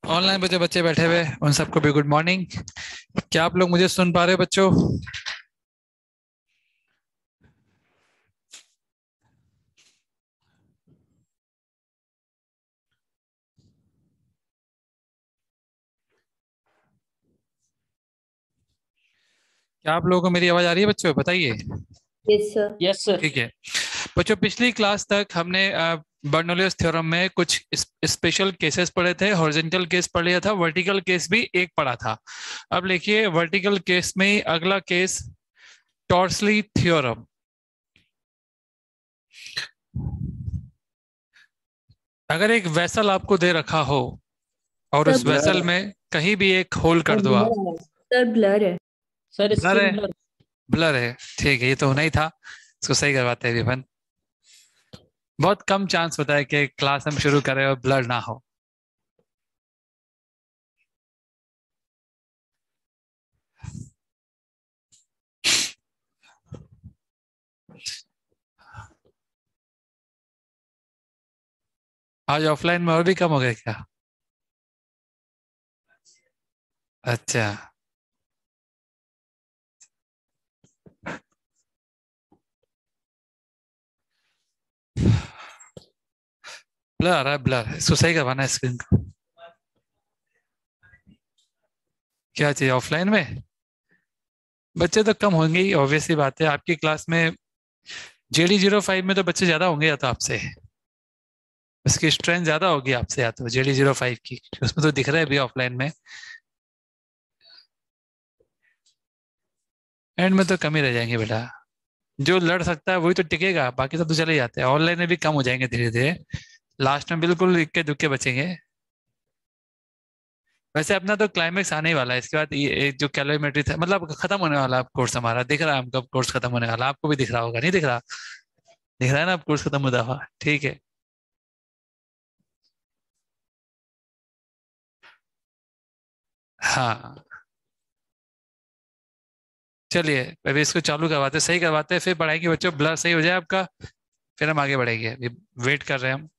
Online बच्चे बच्चे बैठे हुए उन सबको भी गुड मॉर्निंग। क्या आप लोग मुझे सुन पा रहे हो बच्चों? क्या आप लोगों को मेरी आवाज आ रही है बच्चों, बताइए। Yes sir. Yes sir. ठीक है बच्चों, पिछली क्लास तक हमने बर्नौलिस थ्योरम में कुछ स्पेशल केसेस पढ़े थे। हॉरिजॉन्टल केस पढ़ लिया था, वर्टिकल केस भी एक पढ़ा था। अब लिखिए वर्टिकल केस में ही अगला केस, टॉर्सली थ्योरम। अगर एक वेसल आपको दे रखा हो और सर उस वेसल में कहीं भी एक होल कर दो आप। ब्लर है। सर ब्लर है। सर ब्लर स्क्रीन है? ब्लर। ब्लर है, ठीक है, ये तो होना ही था। इसको सही करवाते हैं विपन। बहुत कम चांस होता है कि क्लास हम शुरू करें और ब्लर ना हो। आज ऑफलाइन में और भी कम हो गया क्या? अच्छा। ब्लर आ रहा है, ब्लर, इसको सही करवाना है स्क्रीन को। क्या चाहिए ऑफलाइन में? बच्चे तो कम होंगे ही, ऑब्वियस सी बात है। आपकी क्लास में JD05 में तो बच्चे ज्यादा होंगे या तो आपसे, उसकी स्ट्रेंथ ज्यादा होगी आपसे, या तो JD05 की, उसमें तो दिख रहा है भी ऑफलाइन में। एंड में तो कम ही रह जाएंगे बेटा। जो लड़ सकता है वही तो टिकेगा, बाकी सब तो चले जाते हैं। ऑनलाइन में भी कम हो जाएंगे धीरे धीरे, लास्ट में बिल्कुल इक्के दुक्के बचेंगे। वैसे अपना तो क्लाइमेक्स आने ही वाला है, इसके बाद ये जो कैलोरीमेट्री था, मतलब खत्म होने वाला है कोर्स हमारा। दिख रहा है हमको कोर्स खत्म होने वाला, आपको भी दिख रहा होगा, नहीं दिख रहा? दिख रहा है ना अब कोर्स खत्म होता हुआ, ठीक है। हाँ, चलिए अभी इसको चालू करवाते, सही करवाते हैं, फिर पढ़ाएंगे बच्चों। ब्लर सही हो जाए आपका, फिर हम आगे बढ़ेंगे। अभी वेट कर रहे हैं हम।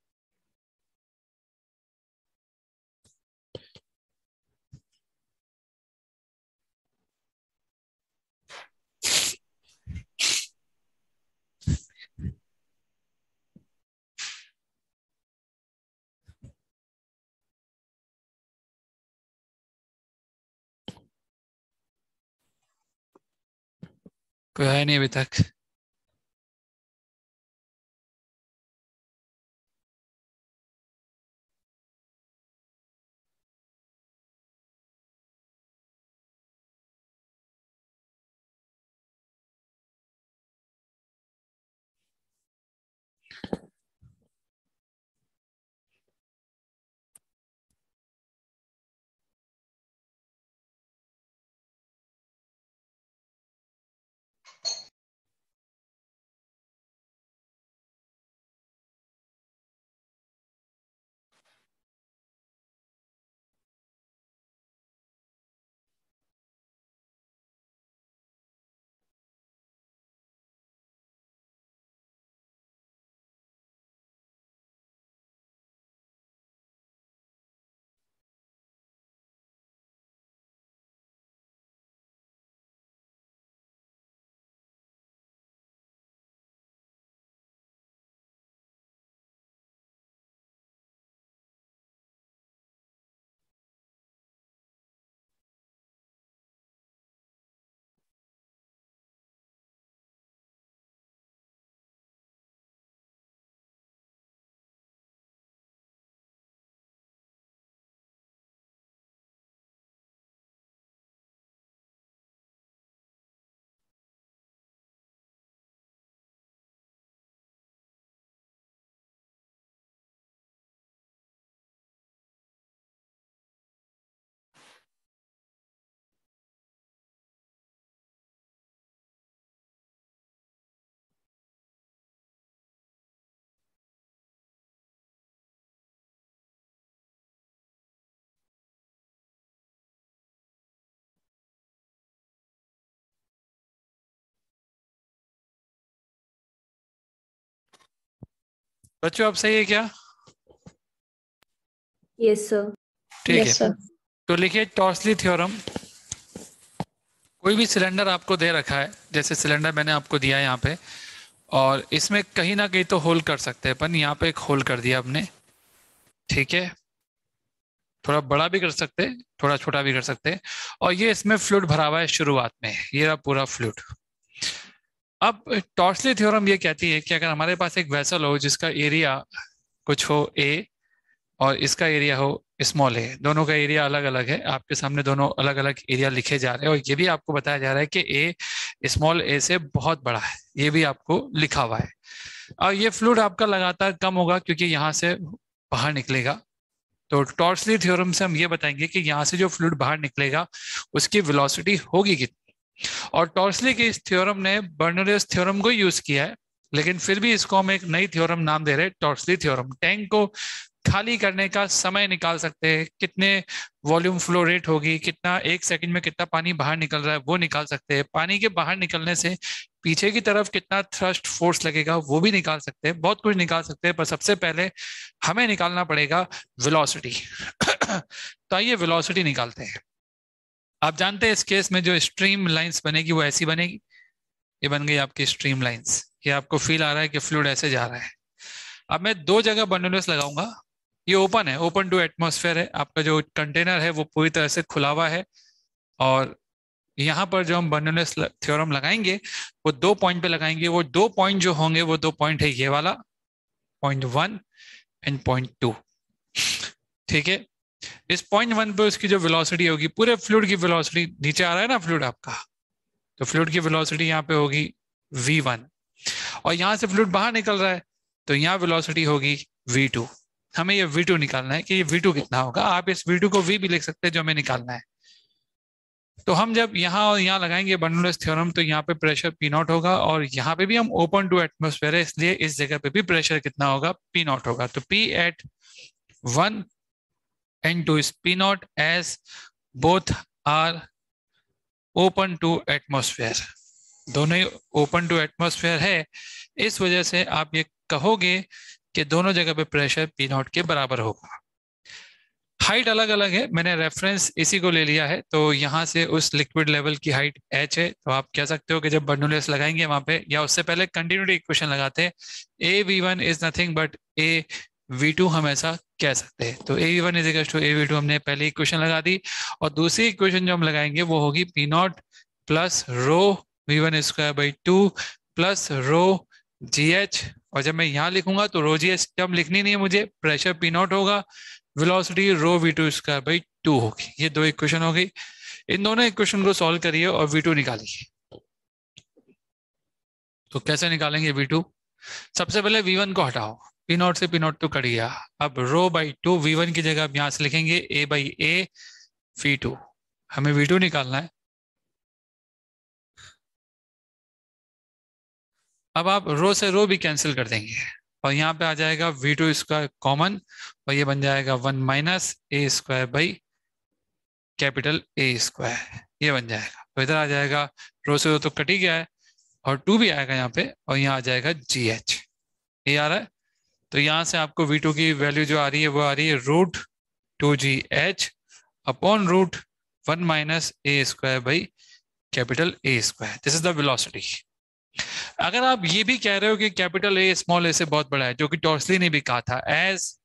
कोई है नहीं अभी तक। बच्चों आप सही है क्या? Yes sir. ठीक है, यस सर। तो लिखिए टॉर्सली थ्योरम। कोई भी सिलेंडर आपको दे रखा है, जैसे सिलेंडर मैंने आपको दिया है यहाँ पे, और इसमें कहीं ना कहीं तो होल कर सकते हैं अपन, यहाँ पे एक होल कर दिया आपने। ठीक है, थोड़ा बड़ा भी कर सकते हैं, थोड़ा छोटा भी कर सकते हैं। और ये इसमें फ्लूइड भरा हुआ है शुरुआत में, ये रहा पूरा फ्लूइड। अब टॉर्सली थ्योरम ये कहती है कि अगर हमारे पास एक वेसल हो जिसका एरिया कुछ हो ए, और इसका एरिया हो स्मॉल ए, दोनों का एरिया अलग अलग है, आपके सामने दोनों अलग अलग एरिया लिखे जा रहे हैं, और ये भी आपको बताया जा रहा है कि ए स्मॉल ए से बहुत बड़ा है, ये भी आपको लिखा हुआ है। और ये फ्लूइड आपका लगातार कम होगा क्योंकि यहाँ से बाहर निकलेगा। तो टॉर्सली थ्योरम से हम ये बताएंगे कि यहाँ से जो फ्लूइड बाहर निकलेगा उसकी वेलोसिटी होगी कितनी। और टॉर्सली के इस थ्योरम ने बर्नौलिस थ्योरम को यूज किया है, लेकिन फिर भी इसको हम एक नई थ्योरम नाम दे रहे हैं, टॉर्सली थ्योरम। टैंक को खाली करने का समय निकाल सकते हैं, कितने वॉल्यूम फ्लो रेट होगी, कितना एक सेकंड में कितना पानी बाहर निकल रहा है वो निकाल सकते हैं, पानी के बाहर निकलने से पीछे की तरफ कितना थ्रस्ट फोर्स लगेगा वो भी निकाल सकते हैं, बहुत कुछ निकाल सकते हैं। पर सबसे पहले हमें निकालना पड़ेगा वेलोसिटी। तो आइए वेलोसिटी निकालते हैं। आप जानते हैं इस केस में जो स्ट्रीम लाइंस बनेगी वो ऐसी बनेगी, ये बन गई आपकी स्ट्रीम लाइंस। ये आपको फील आ रहा है कि फ्लूइड ऐसे जा रहा है। अब मैं दो जगह बर्नौलिस लगाऊंगा। ये ओपन है, ओपन टू एटमॉस्फेयर है, आपका जो कंटेनर है वो पूरी तरह से खुला हुआ है। और यहाँ पर जो हम बर्नौलिस थ्योरम लगाएंगे वो दो पॉइंट पे लगाएंगे। वो दो पॉइंट जो होंगे वो दो पॉइंट है ये वाला, पॉइंट 1 एंड पॉइंट 2। ठीक है, इस पॉइंट 1 पे उसकी जो वेलोसिटी होगी, पूरे फ्लूइड की वेलोसिटी, नीचे आ रहा है ना फ्लूइड आपका, तो फ्लूइड की वेलोसिटी यहाँ पे होगी v1। और यहाँ से फ्लूइड बाहर निकल रहा है तो यहाँ वेलोसिटी होगी v2। हमें ये v2 निकालना है कि ये v2 कितना होगा। आप इस v2 को v भी लिख सकते हैं जो हमें निकालना है। तो हम जब यहाँ और यहाँ लगाएंगे बर्नौलिस थ्योरम तो यहाँ पे प्रेशर पी नॉट होगा, और यहाँ पे भी हम ओपन टू एटमोस्फेयर है इसलिए इस जगह पे भी प्रेशर कितना होगा, पी नॉट होगा। तो P eight 1 and 2 is P naught as both are open to atmosphere। दोनों ही ओपन टू एटमॉस्फेयर है, इस वजह से आप ये कहोगे कि दोनों जगह पे प्रेशर पी नॉट के बराबर होगा। हाइट अलग अलग है, मैंने रेफरेंस इसी को ले लिया है। तो यहाँ से उस लिक्विड लेवल की हाइट h है, तो आप कह सकते हो कि जब बर्नौलिस लगाएंगे वहां पे, या उससे पहले कंटिन्यूटी इक्वेशन लगाते हैं, A V one is nothing but A v2 हम ऐसा कह सकते हैं। तो AV1 is equal to AV2 हमने पहली इक्वेशन लगा दी, और दूसरी इक्वेशन जो हम लगाएंगे वो होगी P not plus row v1 square by 2 plus row GH। और जब मैं यहाँ लिखूंगा तो रो GH टर्म लिखनी नहीं है मुझे, प्रेशर पी नॉट होगा, velocity rho v2 square by 2 होगी। ये दो इक्वेशन हो गई। इन दोनों इक्वेशन को सॉल्व करिए और v2 निकालिए। तो कैसे निकालेंगे v2? सबसे पहले v1 को हटाओ, पी नॉट से पी नॉट तो कट गया। अब रो बाई 2 v1 की जगह आप यहां से लिखेंगे a बाई ए v2। हमें v2 निकालना है। अब आप रो से रो भी कैंसिल कर देंगे, और यहाँ पे आ जाएगा v2 स्क्वायर कॉमन, और ये बन जाएगा 1 minus a square by capital A square, ये बन जाएगा। तो इधर आ जाएगा, रो से रो तो कट ही गया है, और 2 भी आएगा यहाँ पे, और यहाँ आ जाएगा GH। ये आ रहा है। तो यहाँ से आपको v2 की वैल्यू जो आ रही है वो आ रही है √2GH upon √1 minus a square by capital A square. This is the velocity. अगर आप ये भी कह रहे हो कि कैपिटल ए स्मॉल ए से बहुत बड़ा है, जो कि टॉर्सली ने भी कहा था, as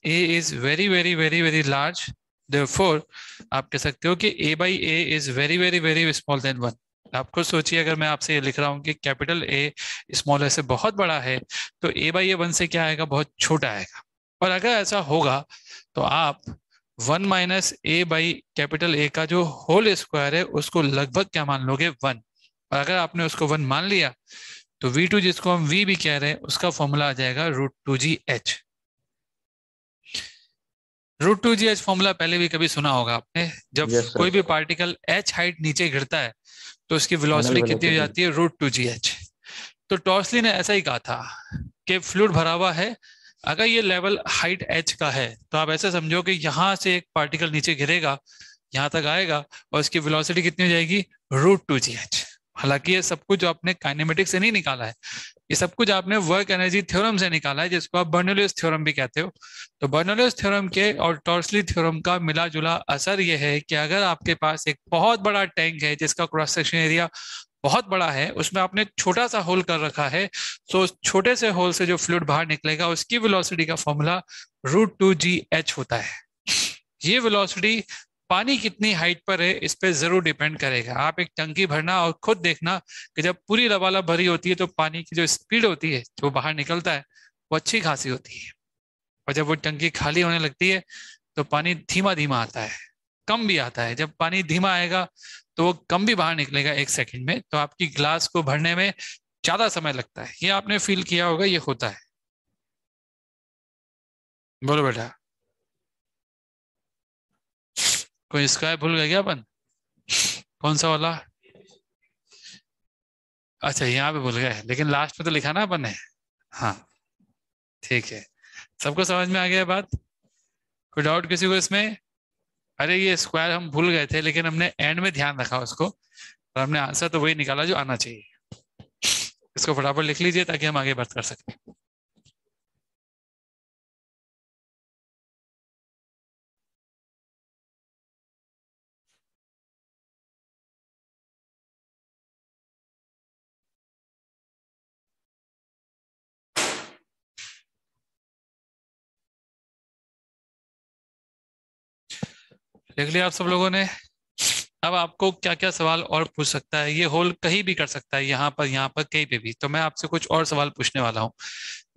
A is very very very very large, therefore आप कह सकते हो कि a by A is very very very small than 1। आप खुद सोचिए, अगर मैं आपसे ये लिख रहा हूँ कि कैपिटल ए स्मॉल ए से बहुत बड़ा है, तो a बाई ए 1 से क्या आएगा, बहुत छोटा आएगा। और अगर ऐसा होगा तो आप 1 minus A by capital A का जो होल स्क्वायर है उसको लगभग क्या मान लोगे, 1। और अगर आपने उसको 1 मान लिया तो v2 जिसको हम v भी कह रहे हैं उसका फॉर्मूला आ जाएगा √2GH। √2GH फॉर्मूला पहले भी कभी सुना होगा आपने। जब कोई भी पार्टिकल h हाइट नीचे गिरता है तो उसकी वेलोसिटी कितनी हो जाती है, √2GH। तो टॉर्सली ने ऐसा ही कहा था कि फ्लूइड भरा हुआ है, अगर ये लेवल हाइट h का है तो आप ऐसे समझो कि यहाँ से एक पार्टिकल नीचे गिरेगा, यहाँ तक आएगा, और इसकी वेलोसिटी कितनी हो जाएगी, √2GH। हालांकि ये सब कुछ जो आपने काइनेमेटिक्स से नहीं निकाला है, ये सब कुछ आपने वर्क एनर्जी थ्योरम से निकाला है, जिसको आप बर्नौलीज थ्योरम भी कहते हो। तो बर्नौलीज थ्योरम के और टॉर्सली थ्योरम का मिला जुला असर ये है कि अगर आपके पास एक बहुत बड़ा टैंक है जिसका क्रॉस सेक्शन एरिया बहुत बड़ा है, उसमें आपने छोटा सा होल कर रखा है, तो उस छोटे से होल से जो फ्लूइड बाहर निकलेगा उसकी वेलोसिटी का फॉर्मूला √2gh होता है। ये वेलोसिटी पानी कितनी हाइट पर है इस पे जरूर डिपेंड करेगा। आप एक टंकी भरना और खुद देखना कि जब पूरी लबालब भरी होती है तो पानी की जो स्पीड होती है जो बाहर निकलता है वो अच्छी खासी होती है, और जब वो टंकी खाली होने लगती है तो पानी धीमा धीमा आता है, कम भी आता है। जब पानी धीमा आएगा तो वो कम भी बाहर निकलेगा 1 सेकंड में, तो आपकी ग्लास को भरने में ज्यादा समय लगता है। ये आपने फील किया होगा, ये होता है। बोलो बेटा, कोई स्क्वायर भूल गया क्या अपन? कौन सा वाला? अच्छा, यहाँ पे भूल गए, लेकिन लास्ट में तो लिखा ना अपन ने। हाँ, ठीक है। सबको समझ में आ गया बात? कोई डाउट किसी को इसमें? अरे ये स्क्वायर हम भूल गए थे, लेकिन हमने एंड में ध्यान रखा उसको, और हमने आंसर तो वही निकाला जो आना चाहिए। इसको फटाफट लिख लीजिए ताकि हम आगे बात कर सकें। लिख लिया आप सब लोगों ने? अब आपको क्या क्या सवाल और पूछ सकता है, ये होल कहीं भी कर सकता है, यहाँ पर कहीं पे भी। तो मैं आपसे कुछ और सवाल पूछने वाला हूँ।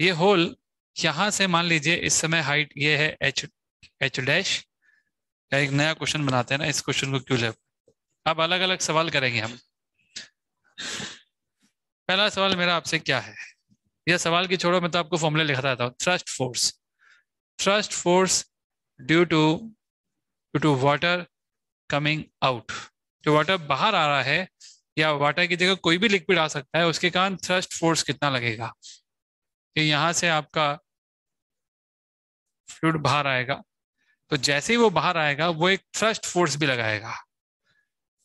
ये होल यहाँ से, मान लीजिए इस समय हाइट ये है एच एच डैश, एक नया क्वेश्चन बनाते हैं ना, इस क्वेश्चन को क्यों ले। अब अलग अलग सवाल करेंगे हम। पहला सवाल मेरा आपसे क्या है, यह सवाल की छोड़ो, मैं तो आपको फॉर्मूला लिखा देता हूँ। Thrust force due to water coming out. जो वाटर बाहर आ रहा है, या वाटर की जगह कोई भी लिक्विड आ सकता है, उसके कारण थ्रस्ट फोर्स कितना लगेगा। कि यहाँ से आपका फ्लूइड बाहर आएगा, तो जैसे ही वो बाहर आएगा वो एक थ्रस्ट फोर्स भी लगाएगा।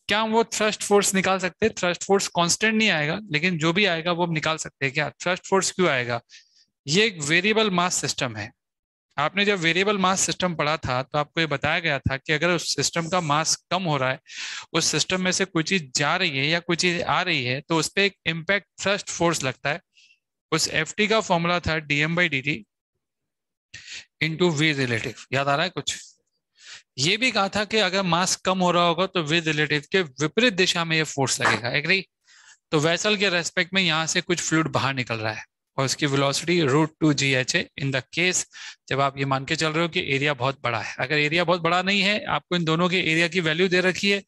क्या हम वो थ्रस्ट फोर्स निकाल सकते हैं? थ्रस्ट फोर्स कांस्टेंट नहीं आएगा, लेकिन जो भी आएगा वो हम निकाल सकते हैं। क्या थ्रस्ट फोर्स क्यों आएगा? ये एक वेरिएबल मास सिस्टम है। आपने जब वेरिएबल मास सिस्टम पढ़ा था तो आपको ये बताया गया था कि अगर उस सिस्टम का मास कम हो रहा है, उस सिस्टम में से कोई चीज जा रही है या कोई चीज आ रही है, तो उस पर एक इम्पैक्ट थ्रस्ट फोर्स लगता है। उस एफ का फॉर्मूला था dm/dt इंटू वी रिलेटिव। याद आ रहा है कुछ? ये भी कहा था कि अगर मास कम हो रहा होगा तो वी रिलेटिव के विपरीत दिशा में ये फोर्स लगेगा। एग्री? तो वेसल के रेस्पेक्ट में यहाँ से कुछ फ्लूइड बाहर निकल रहा है और उसकी वेलोसिटी √2gh है, इन द केस जब आप ये मान के चल रहे हो कि एरिया बहुत बड़ा है। अगर एरिया बहुत बड़ा नहीं है, आपको इन दोनों के एरिया की वैल्यू दे रखी है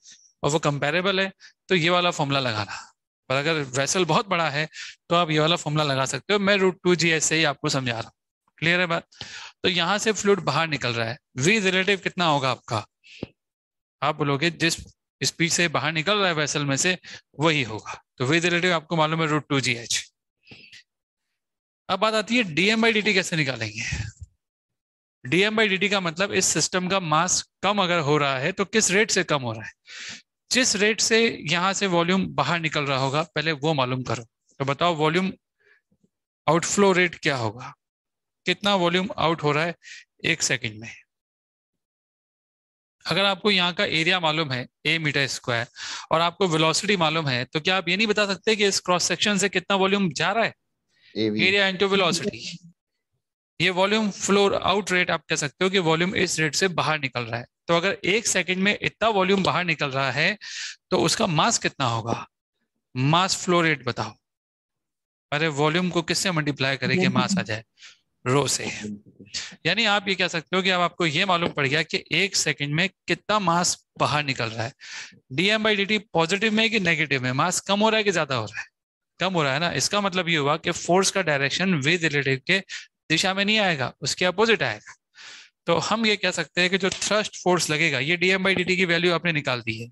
और वो कंपेरेबल है, तो ये वाला फॉर्मूला लगाना। पर अगर वेसल बहुत बड़ा है तो आप ये वाला फॉर्मूला लगा सकते हो। मैं √2gh से ही आपको समझा रहा हूँ। क्लियर है बात? तो यहाँ से फ्लूइड बाहर निकल रहा है, वी रिलेटिव कितना होगा आपका? आप बोलोगे जिस स्पीड से बाहर निकल रहा है वेसल में से वही होगा। तो वी रिलेटिव आपको मालूम है √2gh। अब बात आती है dm/dt कैसे निकालेंगे। dm/dt का मतलब इस सिस्टम का मास कम अगर हो रहा है तो किस रेट से कम हो रहा है। जिस रेट से यहां से वॉल्यूम बाहर निकल रहा होगा पहले वो मालूम करो। तो बताओ वॉल्यूम आउटफ्लो रेट क्या होगा, कितना वॉल्यूम आउट हो रहा है 1 सेकंड में। अगर आपको यहाँ का एरिया मालूम है a m², और आपको वेलोसिटी मालूम है, तो क्या आप ये नहीं बता सकते कि इस क्रॉस सेक्शन से कितना वॉल्यूम जा रहा है? Area into velocity. ये वॉल्यूम फ्लो आउट रेट आप कह सकते हो कि वॉल्यूम इस रेट से बाहर निकल रहा है। तो अगर 1 सेकंड में इतना वॉल्यूम बाहर निकल रहा है तो उसका मास कितना होगा? मास फ्लो रेट बताओ। अरे वॉल्यूम को किससे मल्टीप्लाई करें कि मास आ जाए? रो से। यानी आप ये कह सकते हो कि अब आपको ये मालूम पड़ गया कि 1 सेकंड में कितना मास बाहर निकल रहा है। dm/dt पॉजिटिव में कि नेगेटिव में? मास कम हो रहा है कि ज्यादा हो रहा है? कम हो रहा है ना। इसका मतलब ये हुआ कि फोर्स का डायरेक्शन विद रिलेटिव के दिशा में नहीं आएगा, उसके अपोजिट आएगा। तो हम ये कह सकते हैं कि जो थ्रस्ट फोर्स लगेगा, ये dm/dt की वैल्यू आपने निकाल दी है,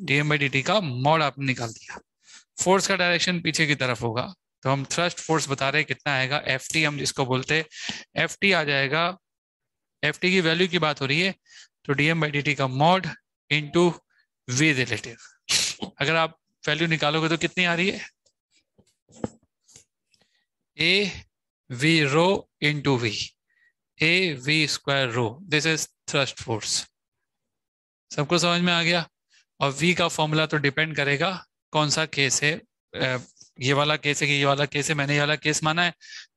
dm/dt का मॉड आपने निकाल दिया। फोर्स का डायरेक्शन पीछे की तरफ होगा, तो हम थ्रस्ट फोर्स बता रहे हैं कितना आएगा, ft हम जिसको बोलते हैं, ft आ जाएगा। ft की वैल्यू की बात हो रही है, तो dm/dt का मॉड इंटू वी रिलेटिव। अगर आप वैल्यू निकालोगे तो कितनी आ रही है? A V rho into V, A we square rho, this is thrust force. सबको समझ में आ गया? और वी का फॉर्मूला तो डिपेंड करेगा कौन सा केस है। ये वाला केस है कि ये वाला केस है, मैंने ये वाला केस माना है,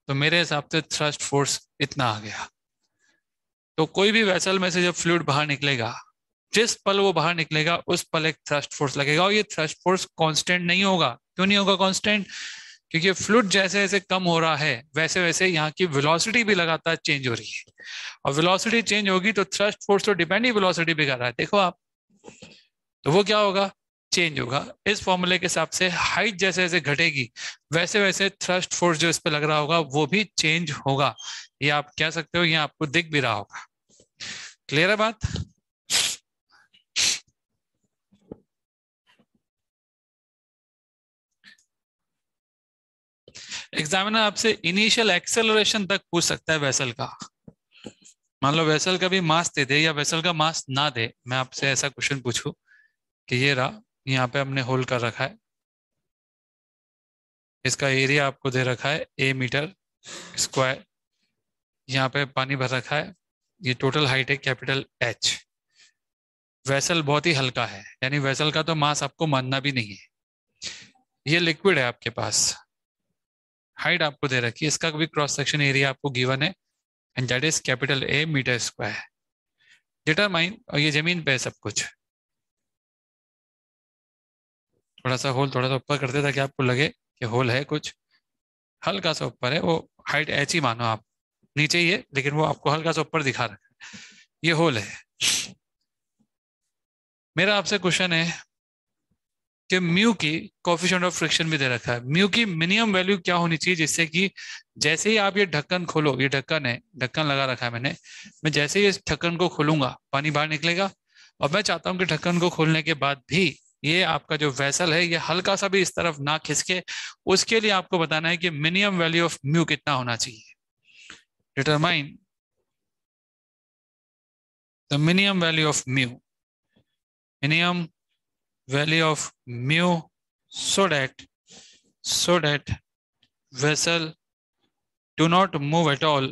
तो मेरे हिसाब से थ्रस्ट फोर्स इतना आ गया। तो कोई भी वेसल में से जब फ्लूइड बाहर निकलेगा, जिस पल वो बाहर निकलेगा उस पल एक थ्रस्ट फोर्स लगेगा, और ये थ्रस्ट फोर्स कांस्टेंट नहीं होगा। क्यों नहीं होगा कांस्टेंट? क्योंकि फ्लूइड जैसे जैसे कम हो रहा है वैसे वैसे यहाँ की वेलोसिटी भी लगातार चेंज हो रही है, और वेलोसिटी चेंज होगी तो थ्रस्ट फोर्स तो डिपेंड ही वेलोसिटी पे कर रहा है, देखो आप। तो वो क्या होगा? चेंज होगा। इस फॉर्मूले के हिसाब से हाइट जैसे जैसे घटेगी वैसे वैसे थ्रस्ट फोर्स जो इस पे लग रहा होगा वो भी चेंज होगा। ये आप कह सकते हो, ये आपको दिख भी रहा होगा। क्लियर है बात? एग्जामिनर आपसे इनिशियल एक्सेलरेशन तक पूछ सकता है वेसल का। मान लो वेसल का भी मास दे दे या वेसल का मास ना दे, मैं आपसे ऐसा क्वेश्चन पूछूं कि ये रहा, यहाँ पे हमने होल कर रखा है, इसका एरिया आपको दे रखा है ए मीटर स्क्वायर, यहाँ पे पानी भर रखा है, ये टोटल हाइट है कैपिटल एच। वेसल बहुत ही हल्का है, यानी वेसल का तो मास आपको मानना भी नहीं है। ये लिक्विड है आपके पास, हाइट आपको दे रखी है, इसका भी क्रॉस सेक्शन एरिया आपको गिवन है, and that is capital A meter square. Determine, और ये जमीन पे है सब कुछ। थोड़ा सा होल थोड़ा सा ऊपर करते ताकि आपको लगे कि होल है कुछ, हल्का सा ऊपर है, वो हाइट एच ही मानो आप, नीचे ही है लेकिन वो आपको हल्का सा ऊपर दिखा रहा है, ये होल है। मेरा आपसे क्वेश्चन है कि म्यू की कोफिशिएंट ऑफ फ्रिक्शन भी दे रखा है, म्यू की मिनिमम वैल्यू क्या होनी चाहिए जिससे कि जैसे ही आप ये ढक्कन खोलो, ये ढक्कन है, ढक्कन लगा रखा है मैंने, मैं जैसे ही इस ढक्कन को खोलूंगा पानी बाहर निकलेगा, और मैं चाहता हूं कि ढक्कन को खोलने के बाद भी ये आपका जो वेसल है ये हल्का सा भी इस तरफ ना खिसके, उसके लिए आपको बताना है कि मिनिमम वैल्यू ऑफ म्यू कितना होना चाहिए। Determine the minimum value of mu, minimum value of mu, so that vessel do not move at all,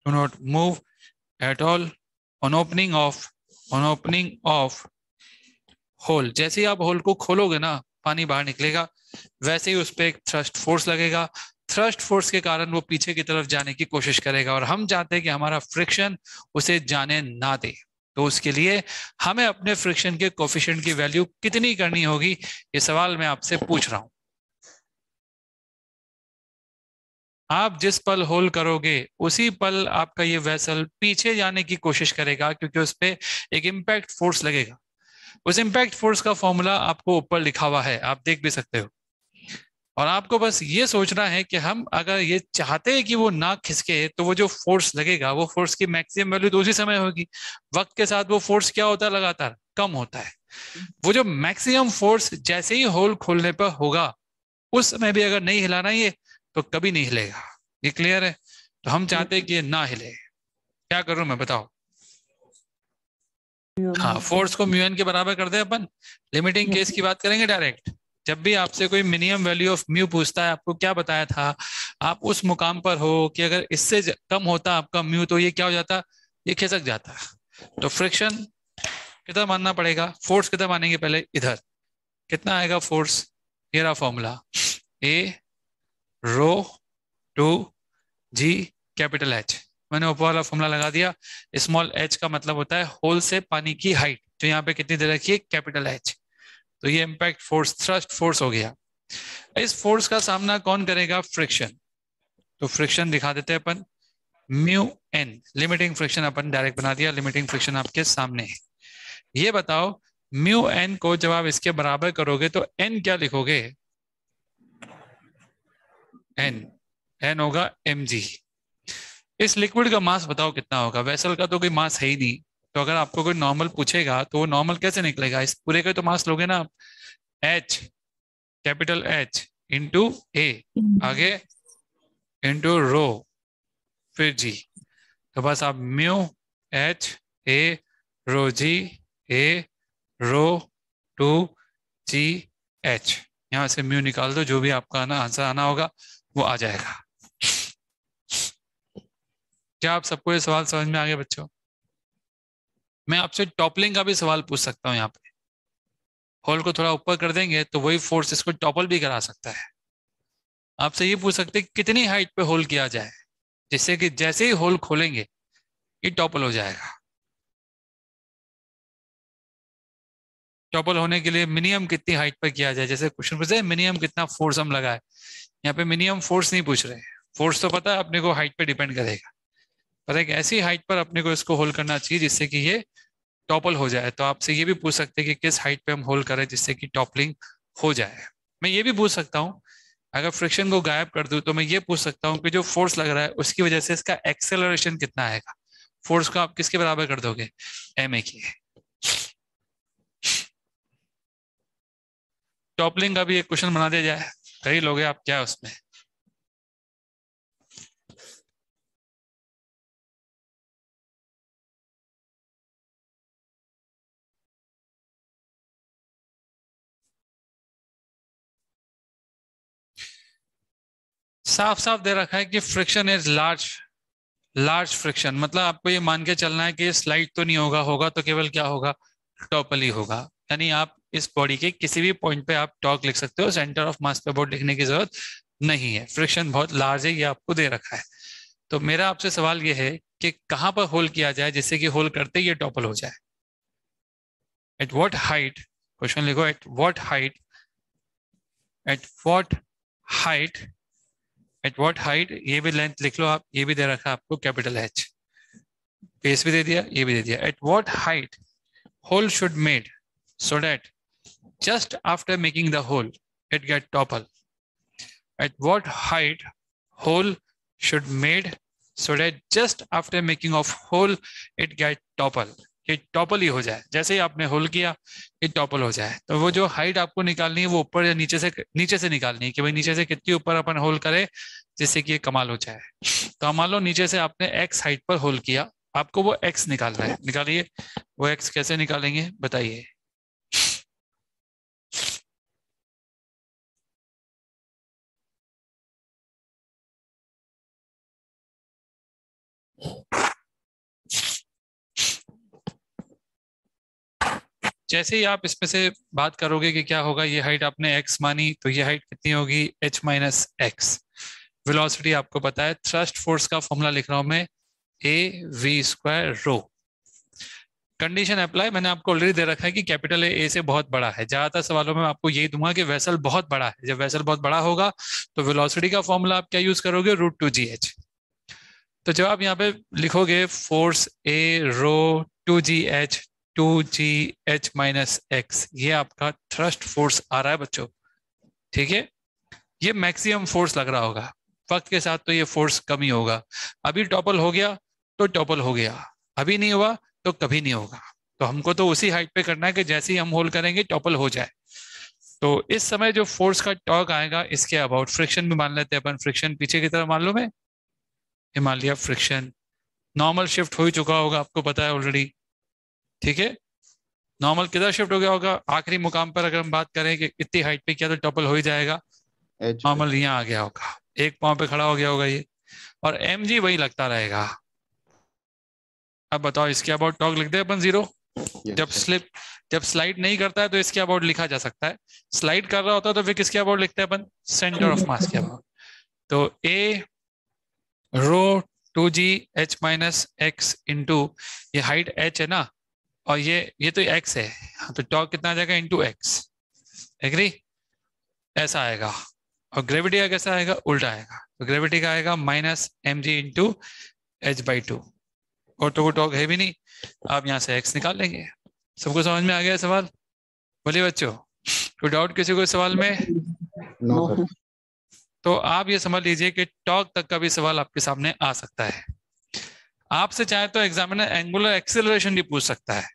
do not move at all on opening of hole. जैसे ही आप whole को खोलोगे ना, पानी बाहर निकलेगा, वैसे ही उस पर एक थ्रस्ट फोर्स लगेगा, थ्रस्ट फोर्स के कारण वो पीछे की तरफ जाने की कोशिश करेगा, और हम चाहते हैं कि हमारा फ्रिक्शन उसे जाने ना दे। तो उसके लिए हमें अपने फ्रिक्शन के कोफिशिएंट की वैल्यू कितनी करनी होगी, ये सवाल मैं आपसे पूछ रहा हूं। आप जिस पल होल करोगे उसी पल आपका ये वेसल पीछे जाने की कोशिश करेगा, क्योंकि उस पर एक इम्पैक्ट फोर्स लगेगा। उस इम्पैक्ट फोर्स का फॉर्मूला आपको ऊपर लिखा हुआ है, आप देख भी सकते हो। और आपको बस ये सोचना है कि हम अगर ये चाहते हैं कि वो ना खिसके, तो वो जो फोर्स लगेगा वो फोर्स की मैक्सिमम वैल्यू तो उसी समय होगी। वक्त के साथ वो फोर्स क्या होता है? लगातार कम होता है। वो जो मैक्सिमम फोर्स जैसे ही होल खोलने पर होगा, उस समय भी अगर नहीं हिलाना ये, तो कभी नहीं हिलेगा। ये क्लियर है? तो हम चाहते हैं कि ये ना हिले, क्या करूं मैं बताओ? हाँ, फोर्स को म्यू एन के बराबर कर दे अपन। लिमिटिंग केस की बात करेंगे डायरेक्ट। जब भी आपसे कोई मिनिमम वैल्यू ऑफ म्यू पूछता है, आपको क्या बताया था? आप उस मुकाम पर हो कि अगर इससे कम होता आपका म्यू, तो ये क्या हो जाता? ये खिसक जाता। तो फ्रिक्शन कितना मानना पड़ेगा? फोर्स कितना मानेंगे पहले? इधर कितना आएगा फोर्स? ये रहा formula, A rho two G capital H. मैंने ऊपर वाला फॉर्मूला लगा दिया। स्मॉल एच का मतलब होता है होल से पानी की हाइट, जो यहाँ पे कितनी दे रखी है? Capital H. तो ये इम्पैक्ट फोर्स, थ्रस्ट फोर्स हो गया। इस फोर्स का सामना कौन करेगा? फ्रिक्शन। तो फ्रिक्शन दिखा देते हैं अपन, म्यू एन। लिमिटिंग फ्रिक्शन अपन डायरेक्ट बना दिया, लिमिटिंग फ्रिक्शन आपके सामने है। ये बताओ, म्यू एन को जब आप इसके बराबर करोगे तो एन क्या लिखोगे? एन, एन होगा एम जी। इस लिक्विड का मास बताओ कितना होगा? वेसल का तो कोई मास है ही नहीं, तो अगर आपको कोई नॉर्मल पूछेगा तो वो नॉर्मल कैसे निकलेगा? इस पूरे का तो मास लोगे ना आप। H, capital H into A, आगे इंटू रो, फिर जी। तो बस आप mu H A rho G A rho two G H, यहाँ से म्यू निकाल दो, जो भी आपका आंसर आना होगा वो आ जाएगा। क्या आप सबको ये सवाल समझ में आ गया बच्चों? मैं आपसे टॉपलिंग का भी सवाल पूछ सकता हूँ यहाँ पे। होल को थोड़ा ऊपर कर देंगे तो वही फोर्स इसको टॉपल भी करा सकता है। आपसे ये पूछ सकते हैं कितनी हाइट पे होल किया जाए जिससे कि जैसे ही होल खोलेंगे ये टॉपल हो जाएगा। टॉपल होने के लिए मिनिमम कितनी हाइट पर किया जाए, जैसे क्वेश्चन पूछे मिनिमम कितना फोर्स हम लगाए, यहाँ पे मिनिमम फोर्स नहीं पूछ रहे। फोर्स तो पता है अपने को हाइट पे डिपेंड करेगा, पर एक ऐसी हाइट पर अपने को इसको होल्ड करना चाहिए जिससे कि ये टॉपल हो जाए। तो आपसे ये भी पूछ सकते हैं कि किस हाइट पे हम होल्ड करें जिससे कि टॉपलिंग हो जाए। मैं ये भी पूछ सकता हूँ, अगर फ्रिक्शन को गायब कर दूं तो मैं ये पूछ सकता हूँ कि जो फोर्स लग रहा है उसकी वजह से इसका एक्सेलरेशन कितना आएगा। फोर्स को आप किसके बराबर कर दोगे? एम ए के। टॉपलिंग का भी एक क्वेश्चन बना दिया जाए, कई लोग हैं आप क्या उसमें। साफ साफ दे रखा है कि friction is large, large friction, मतलब आपको ये मान के चलना है कि स्लाइड तो नहीं होगा, होगा तो केवल क्या होगा, टॉपल ही होगा। यानी आप इस बॉडी के किसी भी पॉइंट पे आप टॉर्क लिख सकते हो, सेंटर ऑफ मास पे बहुत लिखने की जरूरत नहीं है। फ्रिक्शन बहुत लार्ज है, ये आपको दे रखा है। तो मेरा आपसे सवाल ये है कि कहाँ पर होल किया जाए जिससे कि होल करते ही ये टॉपल हो जाए। एट व्हाट हाइट, क्वेश्चन लिखो, at what height, eight what height, eight what height, ये भी लेंथ लिख लो आप, ये भी दे रखा है आपको कैपिटल एच, बेस भी दे दिया, ये भी दे दिया। Eight what height hole should made so that just after making the hole it get topple. At what height hole should made so that just after making of hole it get topple, ये topple ही हो जाए। जैसे ही आपने whole किया ये topple हो जाए। तो वो जो हाइट आपको निकालनी है वो ऊपर या नीचे से निकालनी है कि भाई नीचे से कितनी ऊपर अपन होल करें जिससे कि ये कमाल हो जाए। तो मान लो नीचे से आपने एक्स हाइट पर होल किया, आपको वो एक्स निकालना है, निकालिए। वो एक्स कैसे निकालेंगे बताइए? जैसे ही आप इसमें से बात करोगे कि क्या होगा, ये हाइट आपने x मानी तो ये हाइट कितनी होगी, h माइनस एक्स। वेलोसिटी आपको पता है, थ्रस्ट फोर्स का फॉर्मूला लिख रहा हूं मैं, A we square rho. Condition apply मैंने आपको ऑलरेडी दे रखा है कि कैपिटल ए से बहुत बड़ा है। ज्यादातर सवालों में आपको यही दूंगा कि वेसल बहुत बड़ा है। जब वेसल बहुत बड़ा होगा तो वेलोसिटी का फॉर्मूला आप क्या यूज करोगे, √2gh। तो जब आप यहाँ पे लिखोगे फोर्स ए रो 2gh, 2gh माइनस एक्स, ये आपका थ्रस्ट फोर्स आ रहा है बच्चों। ठीक है, ये मैक्सिमम फोर्स लग रहा होगा। वक्त के साथ तो ये फोर्स कम ही होगा। अभी टॉपल हो गया तो टॉपल हो गया, अभी नहीं हुआ तो कभी नहीं होगा। तो हमको तो उसी हाइट पे करना है कि जैसे ही हम होल्ड करेंगे टॉपल हो जाए। तो इस समय जो फोर्स का टॉर्क आएगा इसके अबाउट, फ्रिक्शन भी मान लेते हैं अपन, फ्रिक्शन पीछे की तरफ मान लो, मैं हिमालय फ्रिक्शन, नॉर्मल शिफ्ट हो ही चुका होगा आपको पता है ऑलरेडी। ठीक है, नॉर्मल किधर शिफ्ट हो गया होगा, आखिरी मुकाम पर अगर हम बात करें कि इतनी हाइट पे किया तो टॉपल हो ही जाएगा। एच पे। नॉर्मल यहाँ आ गया होगा, एक पाँव पे खड़ा हो गया होगा ये, और एम जी वही लगता रहेगा। अब बताओ इसके अबाउट टॉर्क लिख दे अपन जीरो। जब यस स्लिप, जब स्लाइड नहीं करता है तो इसके अबाउट लिखा जा सकता है, स्लाइड कर रहा होता है तो फिर किसके अबाउट लिखते हैं अपन, सेंटर ऑफ मास के अबाउट। तो ए रो 2gh-x इंटू, ये हाइट h है ना, और ये तो x है, हाँ, तो टॉर्क कितना आ जाएगा, इंटू एक्स। एग्री? ऐसा आएगा। और ग्रेविटी का कैसा आएगा, उल्टा आएगा। तो ग्रेविटी का आएगा -mg/h/2। और तो वो टॉर्क है भी नहीं, आप यहाँ से x निकाल लेंगे। सबको समझ में आ गया सवाल? बोलिए बच्चों, कोई डाउट किसी को इस सवाल में? No sir. तो आप ये समझ लीजिए कि टॉर्क तक का भी सवाल आपके सामने आ सकता है। आपसे चाहे तो एग्जामिनर एंगुलर एक्सेलरेशन भी पूछ सकता है।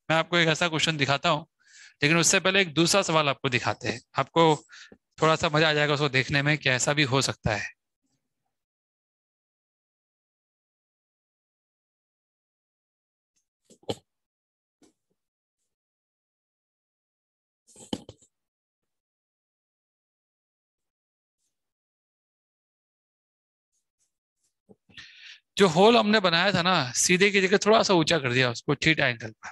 मैं आपको एक ऐसा क्वेश्चन दिखाता हूँ, लेकिन उससे पहले एक दूसरा सवाल आपको दिखाते हैं, आपको थोड़ा सा मजा आ जाएगा उसको देखने में कि ऐसा भी हो सकता है। जो होल हमने बनाया था ना, सीधे की जगह थोड़ा सा ऊंचा कर दिया उसको थीटा एंगल पर।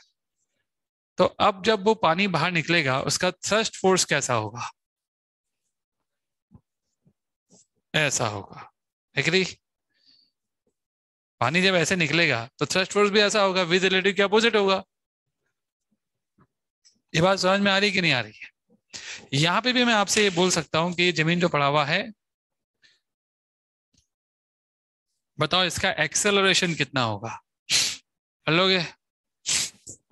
तो अब जब वो पानी बाहर निकलेगा उसका थ्रस्ट फोर्स कैसा होगा? ऐसा होगा। एग्री? पानी जब ऐसे निकलेगा तो थ्रस्ट फोर्स भी ऐसा होगा, विद रिलेटिव के अपोजिट होगा। ये बात समझ में आ रही कि नहीं आ रही है? यहां पे भी मैं आपसे ये बोल सकता हूं कि ये जमीन जो पड़ा हुआ है, बताओ इसका एक्सेलरेशन कितना होगा? कर लोगे?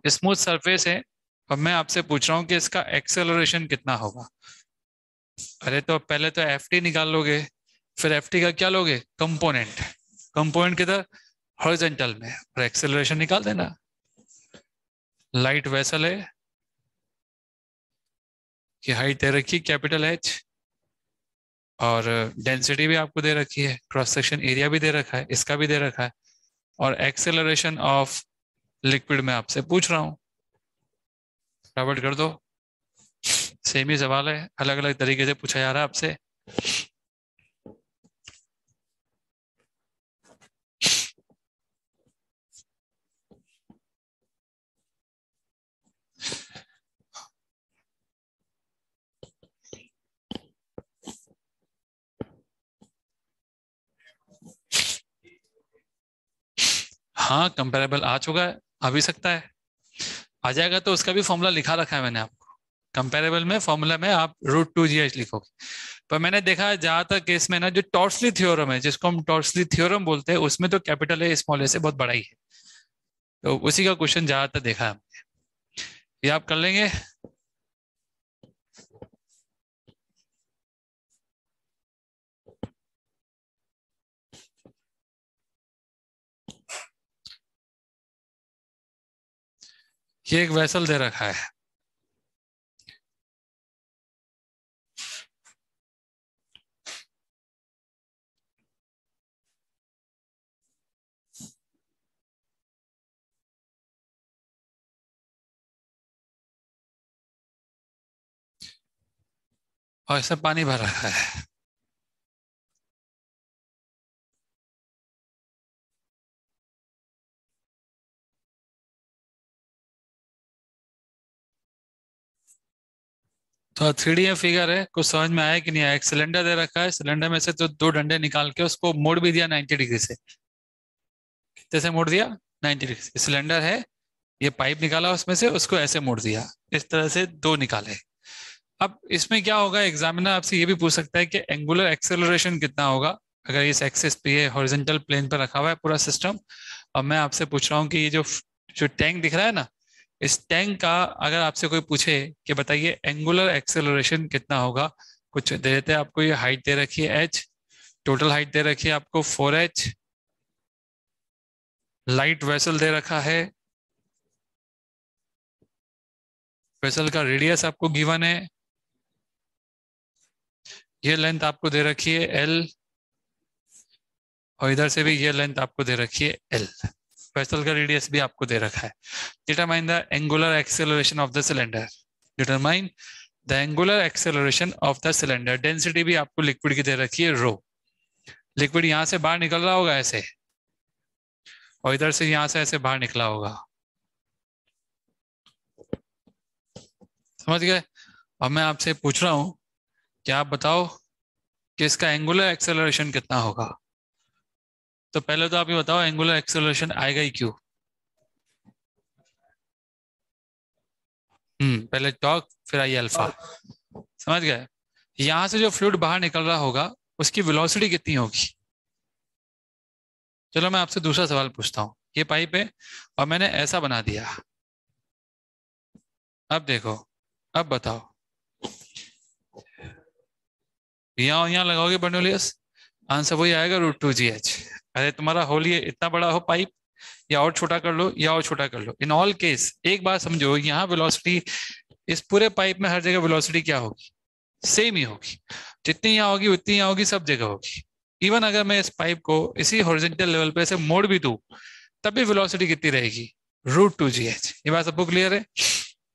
स्मूथ सरफेस है और मैं आपसे पूछ रहा हूं कि इसका एक्सेलरेशन कितना होगा। अरे तो पहले तो एफ टी निकाल लोगे, फिर एफ टी का क्या लोगे? कंपोनेंट। कंपोनेंट किधर? हॉरिजॉन्टल में। और एक्सेलरेशन निकाल देना। लाइट वेसल है कि हाइट दे रखी कैपिटल एच, और डेंसिटी भी आपको दे रखी है, क्रॉस सेक्शन एरिया भी दे रखा है, इसका भी दे रखा है, और एक्सेलरेशन ऑफ लिक्विड में आपसे पूछ रहा हूं। फटाफट कर दो। सेम ही सवाल है, अलग अलग तरीके से पूछा जा रहा है आपसे। हाँ, कंपेरेबल आ चुका है, आ भी सकता है। आ जाएगा तो उसका भी फॉर्मूला लिखा रखा है मैंने आपको। कंपेरेबल में फॉर्मूला में आप √2GH लिखोगे। पर मैंने देखा है ज्यादातर केस में ना, जो टॉर्सली थ्योरम है, जिसको हम टॉर्सली थ्योरम बोलते हैं, उसमें तो कैपिटल ए स्मॉल ए से बहुत बड़ा ही है। तो उसी का क्वेश्चन ज्यादातर देखा है हमने। ये आप कर लेंगे? ये एक वेसल दे रखा है, और इसमें पानी भर रखा है। तो 3D फिगर है, कुछ समझ में आया कि नहीं आया? एक सिलेंडर दे रखा है, सिलेंडर में से तो दो डंडे निकाल के उसको मोड़ भी दिया 90 डिग्री से। कितने से मोड़ दिया? 90 डिग्री से। सिलेंडर है, ये पाइप निकाला उसमें से, उसको ऐसे मोड़ दिया, इस तरह से दो निकाले। अब इसमें क्या होगा, एग्जामिनर आपसे ये भी पूछ सकता है कि एंगुलर एक्सेलरेशन कितना होगा अगर इस एक्सिस पे, ये हॉरिजॉन्टल प्लेन पर रखा हुआ है पूरा सिस्टम। और मैं आपसे पूछ रहा हूँ कि ये जो जो टैंक दिख रहा है ना, इस टैंक का अगर आपसे कोई पूछे कि बताइए एंगुलर एक्सेलरेशन कितना होगा, कुछ दे देते हैं आपको। ये हाइट दे रखी है h, टोटल हाइट दे रखी है आपको 4h, लाइट वेसल दे रखा है, वेसल का रेडियस आपको गिवन है, ये लेंथ आपको दे रखी है l, और इधर से भी ये लेंथ आपको दे रखी है l। वेसल का रेडियस भी आपको दे रखा है। Determine the angular acceleration of the cylinder. Determine the angular acceleration of the cylinder. Density भी आपको लिक्विड की दे रखी है रो। लिक्विड यहां से बाहर निकल रहा होगा ऐसे, और इधर से यहां से ऐसे बाहर निकला होगा। समझ गए? और मैं आपसे पूछ रहा हूं कि आप बताओ कि इसका एंगुलर एक्सेलरेशन कितना होगा। तो पहले तो आप ये बताओ एंगुलर एक्सेलरेशन आएगा ही क्यों? पहले टॉर्क फिर आई अल्फा। समझ गए? यहां से जो फ्लूइड बाहर निकल रहा होगा उसकी वेलोसिटी कितनी होगी? चलो मैं आपसे दूसरा सवाल पूछता हूँ। ये पाइप है और मैंने ऐसा बना दिया। अब देखो, अब बताओ, यहाँ लगाओगे बर्नोलियस, आंसर वही आएगा √2GH। अरे तुम्हारा होल ये इतना बड़ा हो पाइप, या और छोटा कर लो या और छोटा कर लो, इन ऑल केस एक बात समझो, यहाँ वेलोसिटी, इस पूरे पाइप में हर जगह वेलोसिटी क्या होगी? सेम ही होगी। जितनी यहाँ होगी उतनी यहाँ होगी, सब जगह होगी। इवन अगर मैं इस पाइप को इसी हॉरिजॉन्टल लेवल पे ऐसे मोड़ भी दूं, तब भी वेलोसिटी कितनी रहेगी? √2GH। ये बात सबको क्लियर है?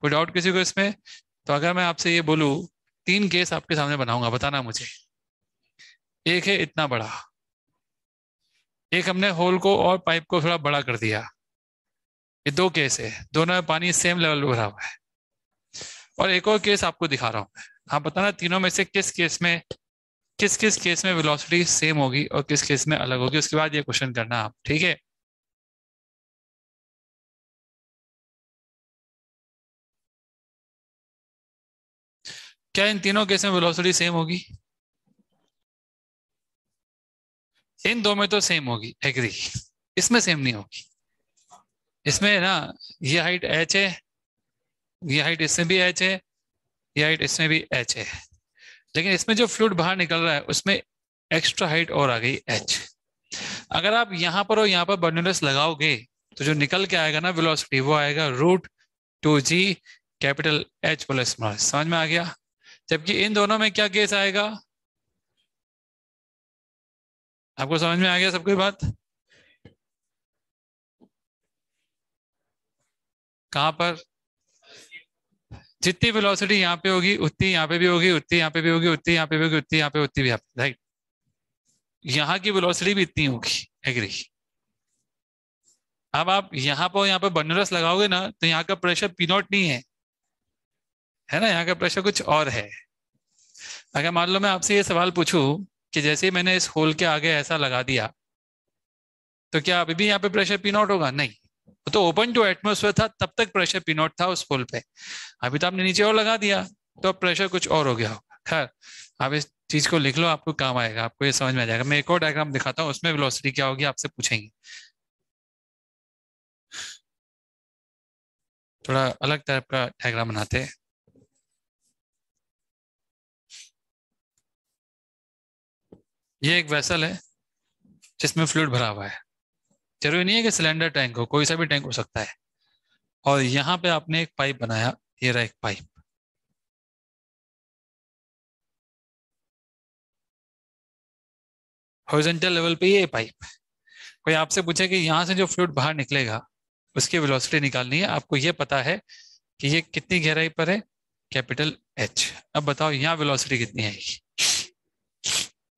कोई डाउट किसी को इसमें? तो अगर मैं आपसे ये बोलूं, तीन केस आपके सामने बनाऊंगा, बताना मुझे। एक है इतना बड़ा, एक हमने होल को और पाइप को थोड़ा बड़ा कर दिया। ये दो केस है, दोनों में पानी सेम लेवल पे भरा हुआ है। और एक और केस आपको दिखा रहा हूं मैं, आप बताना तीनों में से किस किस केस में वेलोसिटी सेम होगी और किस केस में अलग होगी, उसके बाद ये क्वेश्चन करना आप, ठीक है। क्या इन तीनों केस में वेलोसिटी सेम होगी? इन दो में तो सेम होगी, एग्री। इसमें सेम नहीं होगी। इसमें ना ये हाइट h है, ये हाइट इसमें भी h है, ये हाइट इसमें भी h है, लेकिन इसमें जो फ्लूइड बाहर निकल रहा है उसमें एक्स्ट्रा हाइट और आ गई h। अगर आप यहां पर और यहां पर बर्नौलिस लगाओगे तो जो निकल के आएगा ना वेलोसिटी, वो आएगा √2g capital H plus small. समझ में आ गया? जबकि इन दोनों में क्या केस आएगा? आपको समझ में आ गया सबको बात? कहां पर जितनी वेलोसिटी यहाँ पे होगी उतनी यहाँ पे भी होगी, उतनी यहाँ पे भी होगी, उतनी यहाँ पे भी होगी, उतनी यहाँ पे, उतनी भी यहाँ पे, राइट। यहाँ की वेलोसिटी भी इतनी होगी, एग्री। अब आप यहाँ पर बर्नौलिस लगाओगे ना तो यहाँ का प्रेशर P0 नहीं है ना, यहाँ का प्रेशर कुछ और है। अगर मान लो मैं आपसे ये सवाल पूछूं कि जैसे ही मैंने इस होल के आगे ऐसा लगा दिया तो क्या अभी भी यहाँ पे प्रेशर P0 होगा? नहीं, वो तो ओपन टू एटमोस्फेयर था, तब तक प्रेशर P0 था उस होल पे। अभी तो आपने नीचे और लगा दिया तो अब प्रेशर कुछ और हो गया होगा। खैर, आप इस चीज को लिख लो, आपको काम आएगा, आपको ये समझ में आ जाएगा। मैं एक और डायग्राम दिखाता हूँ, उसमें वेलोसिटी क्या होगी आपसे पूछेंगे। थोड़ा अलग टाइप का डायग्राम बनाते हैं। ये एक वेसल है जिसमें फ्लूइड भरा हुआ है। जरूरी नहीं है कि सिलेंडर टैंक हो, कोई सा भी टैंक हो सकता है। और यहाँ पे आपने एक पाइप बनाया, ये रहा एक पाइप। हॉरिजॉन्टल लेवल पे ये पाइप। कोई आपसे पूछे कि यहाँ से जो फ्लूइड बाहर निकलेगा उसकी वेलोसिटी निकालनी है, आपको ये पता है कि ये कितनी गहराई पर है, कैपिटल H। अब बताओ यहाँ वेलोसिटी कितनी आएगी?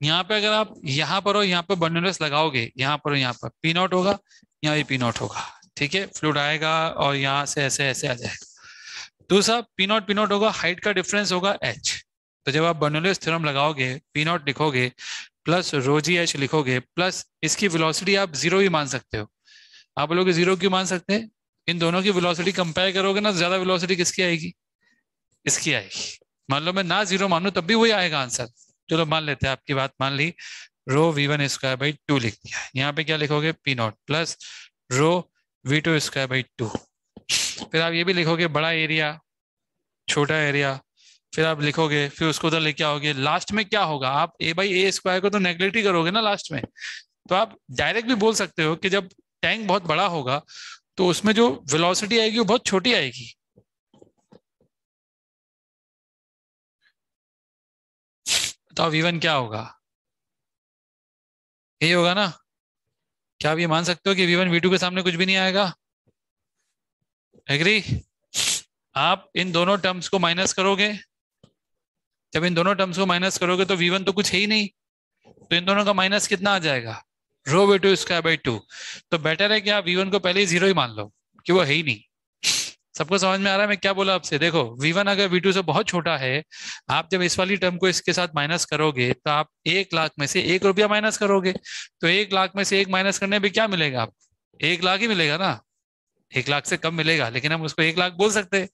यहाँ पे अगर आप यहाँ पर और यहाँ पर बर्नौलिस लगाओगे, यहाँ पर और यहाँ पर P0 होगा, यहाँ भी P0 होगा, ठीक है। फ्लूइड आएगा और यहाँ से ऐसे ऐसे आ जाएगा। दूसरा P0 होगा, हाइट का डिफरेंस होगा H। तो जब आप बर्नौलिस थ्योरम लगाओगे, P0 लिखोगे प्लस ρgh लिखोगे, प्लस इसकी वेलोसिटी आप जीरो ही मान सकते हो। आप बोलोगे जीरो क्यों मान सकते हैं? इन दोनों की वेलोसिटी कंपेयर करोगे ना, ज्यादा वेलोसिटी किसकी आएगी? इसकी आएगी। मान लो मैं ना जीरो मानू तब भी वही आएगा आंसर। चलो मान लेते हैं, आपकी बात मान ली, ρv1²/2 लिख दिया। यहाँ पे क्या लिखोगे? P0 plus ρv2²/2। फिर आप ये भी लिखोगे बड़ा एरिया छोटा एरिया, फिर आप लिखोगे, फिर उसको उधर लेके आओगे। लास्ट में क्या होगा? आप a/a² को तो नेगलेक्ट ही करोगे ना लास्ट में। तो आप डायरेक्ट भी बोल सकते हो कि जब टैंक बहुत बड़ा होगा तो उसमें जो वेलोसिटी आएगी वो बहुत छोटी आएगी। तो v1 क्या होगा? ये होगा ना। क्या आप ये मान सकते हो कि v1 v2 के सामने कुछ भी नहीं आएगा? एग्री? आप इन दोनों टर्म्स को माइनस करोगे, जब इन दोनों टर्म्स को माइनस करोगे तो v1 तो कुछ है ही नहीं, तो इन दोनों का माइनस कितना आ जाएगा? ρv2²/2। तो बेटर है कि आप v1 को पहले ही जीरो ही मान लो कि वो है ही नहीं। सबको समझ में आ रहा है मैं क्या बोला आपसे? देखो, v1 अगर v2 से बहुत छोटा है, आप जब इस वाली टर्म को इसके साथ माइनस करोगे तो आप 1,00,000 में से 1 रुपया माइनस करोगे, तो 1,00,000 में से 1 माइनस करने पे क्या मिलेगा? आप 1,00,000 ही मिलेगा ना, 1,00,000 से कम मिलेगा, लेकिन हम उसको 1,00,000 बोल सकते हैं।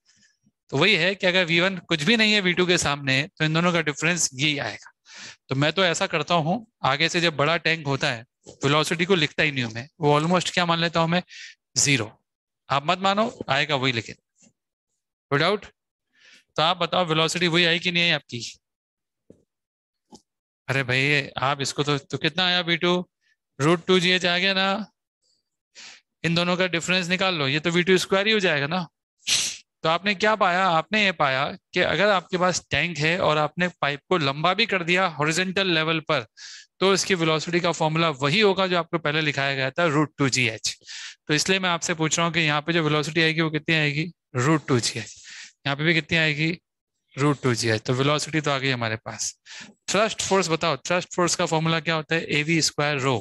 तो वही है कि अगर v1 कुछ भी नहीं है v2 के सामने तो इन दोनों का डिफरेंस यही आएगा। तो मैं तो ऐसा करता हूँ, आगे से जब बड़ा टैंक होता है वेलोसिटी को लिखता ही नहीं हूं मैं, वो ऑलमोस्ट क्या मान लेता हूं मैं? जीरो। आप मत मानो, आएगा वही, लेकिन नो डाउट। तो आप बताओ वेलोसिटी वही आई कि नहीं आई आपकी? अरे भाई आप इसको तो कितना आया v2? √2gh आ गया ना। इन दोनों का डिफरेंस निकाल लो, ये तो v2² ही हो जाएगा ना। तो आपने क्या पाया? आपने ये पाया कि अगर आपके पास टैंक है और आपने पाइप को लंबा भी कर दिया हॉरिजॉन्टल लेवल पर, तो इसकी वेलोसिटी का फॉर्मूला वही होगा जो आपको पहले लिखाया गया था, √2gh। तो इसलिए मैं आपसे पूछ रहा हूँ कि यहाँ पे जो वेलोसिटी आएगी वो कितनी आएगी? √2gh। यहाँ पे भी कितनी आएगी? √2gh। तो वेलोसिटी तो आ गई हमारे पास। थ्रस्ट फोर्स बताओ, थ्रस्ट फोर्स का फॉर्मूला क्या होता है? av² रो।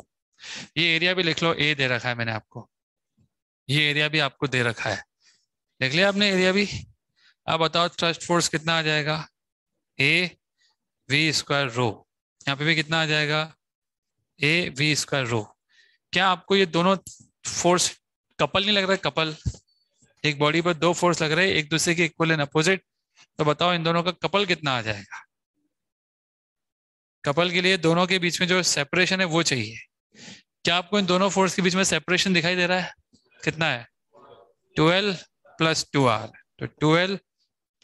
ये एरिया भी लिख लो, ए दे रखा है मैंने आपको, ये एरिया भी आपको दे रखा है, लिख लिया आपने एरिया भी। अब बताओ थ्रस्ट फोर्स कितना आ जाएगा, ए वी स्क्वायर रो, यहाँ पे भी कितना आ जाएगा, ए वी स्क्वायर रो। क्या आपको ये दोनों फोर्स कपल नहीं लग रहा है, कपल, एक बॉडी पर दो फोर्स लग रहे हैं एक दूसरे के इक्वल एंड अपोजिट, तो बताओ इन दोनों का कपल कितना आ जाएगा। कपल के लिए दोनों के बीच में जो सेपरेशन है वो चाहिए। क्या आपको इन दोनों फोर्स के बीच में सेपरेशन दिखाई दे रहा है, कितना है, 12 प्लस 2r, तो 12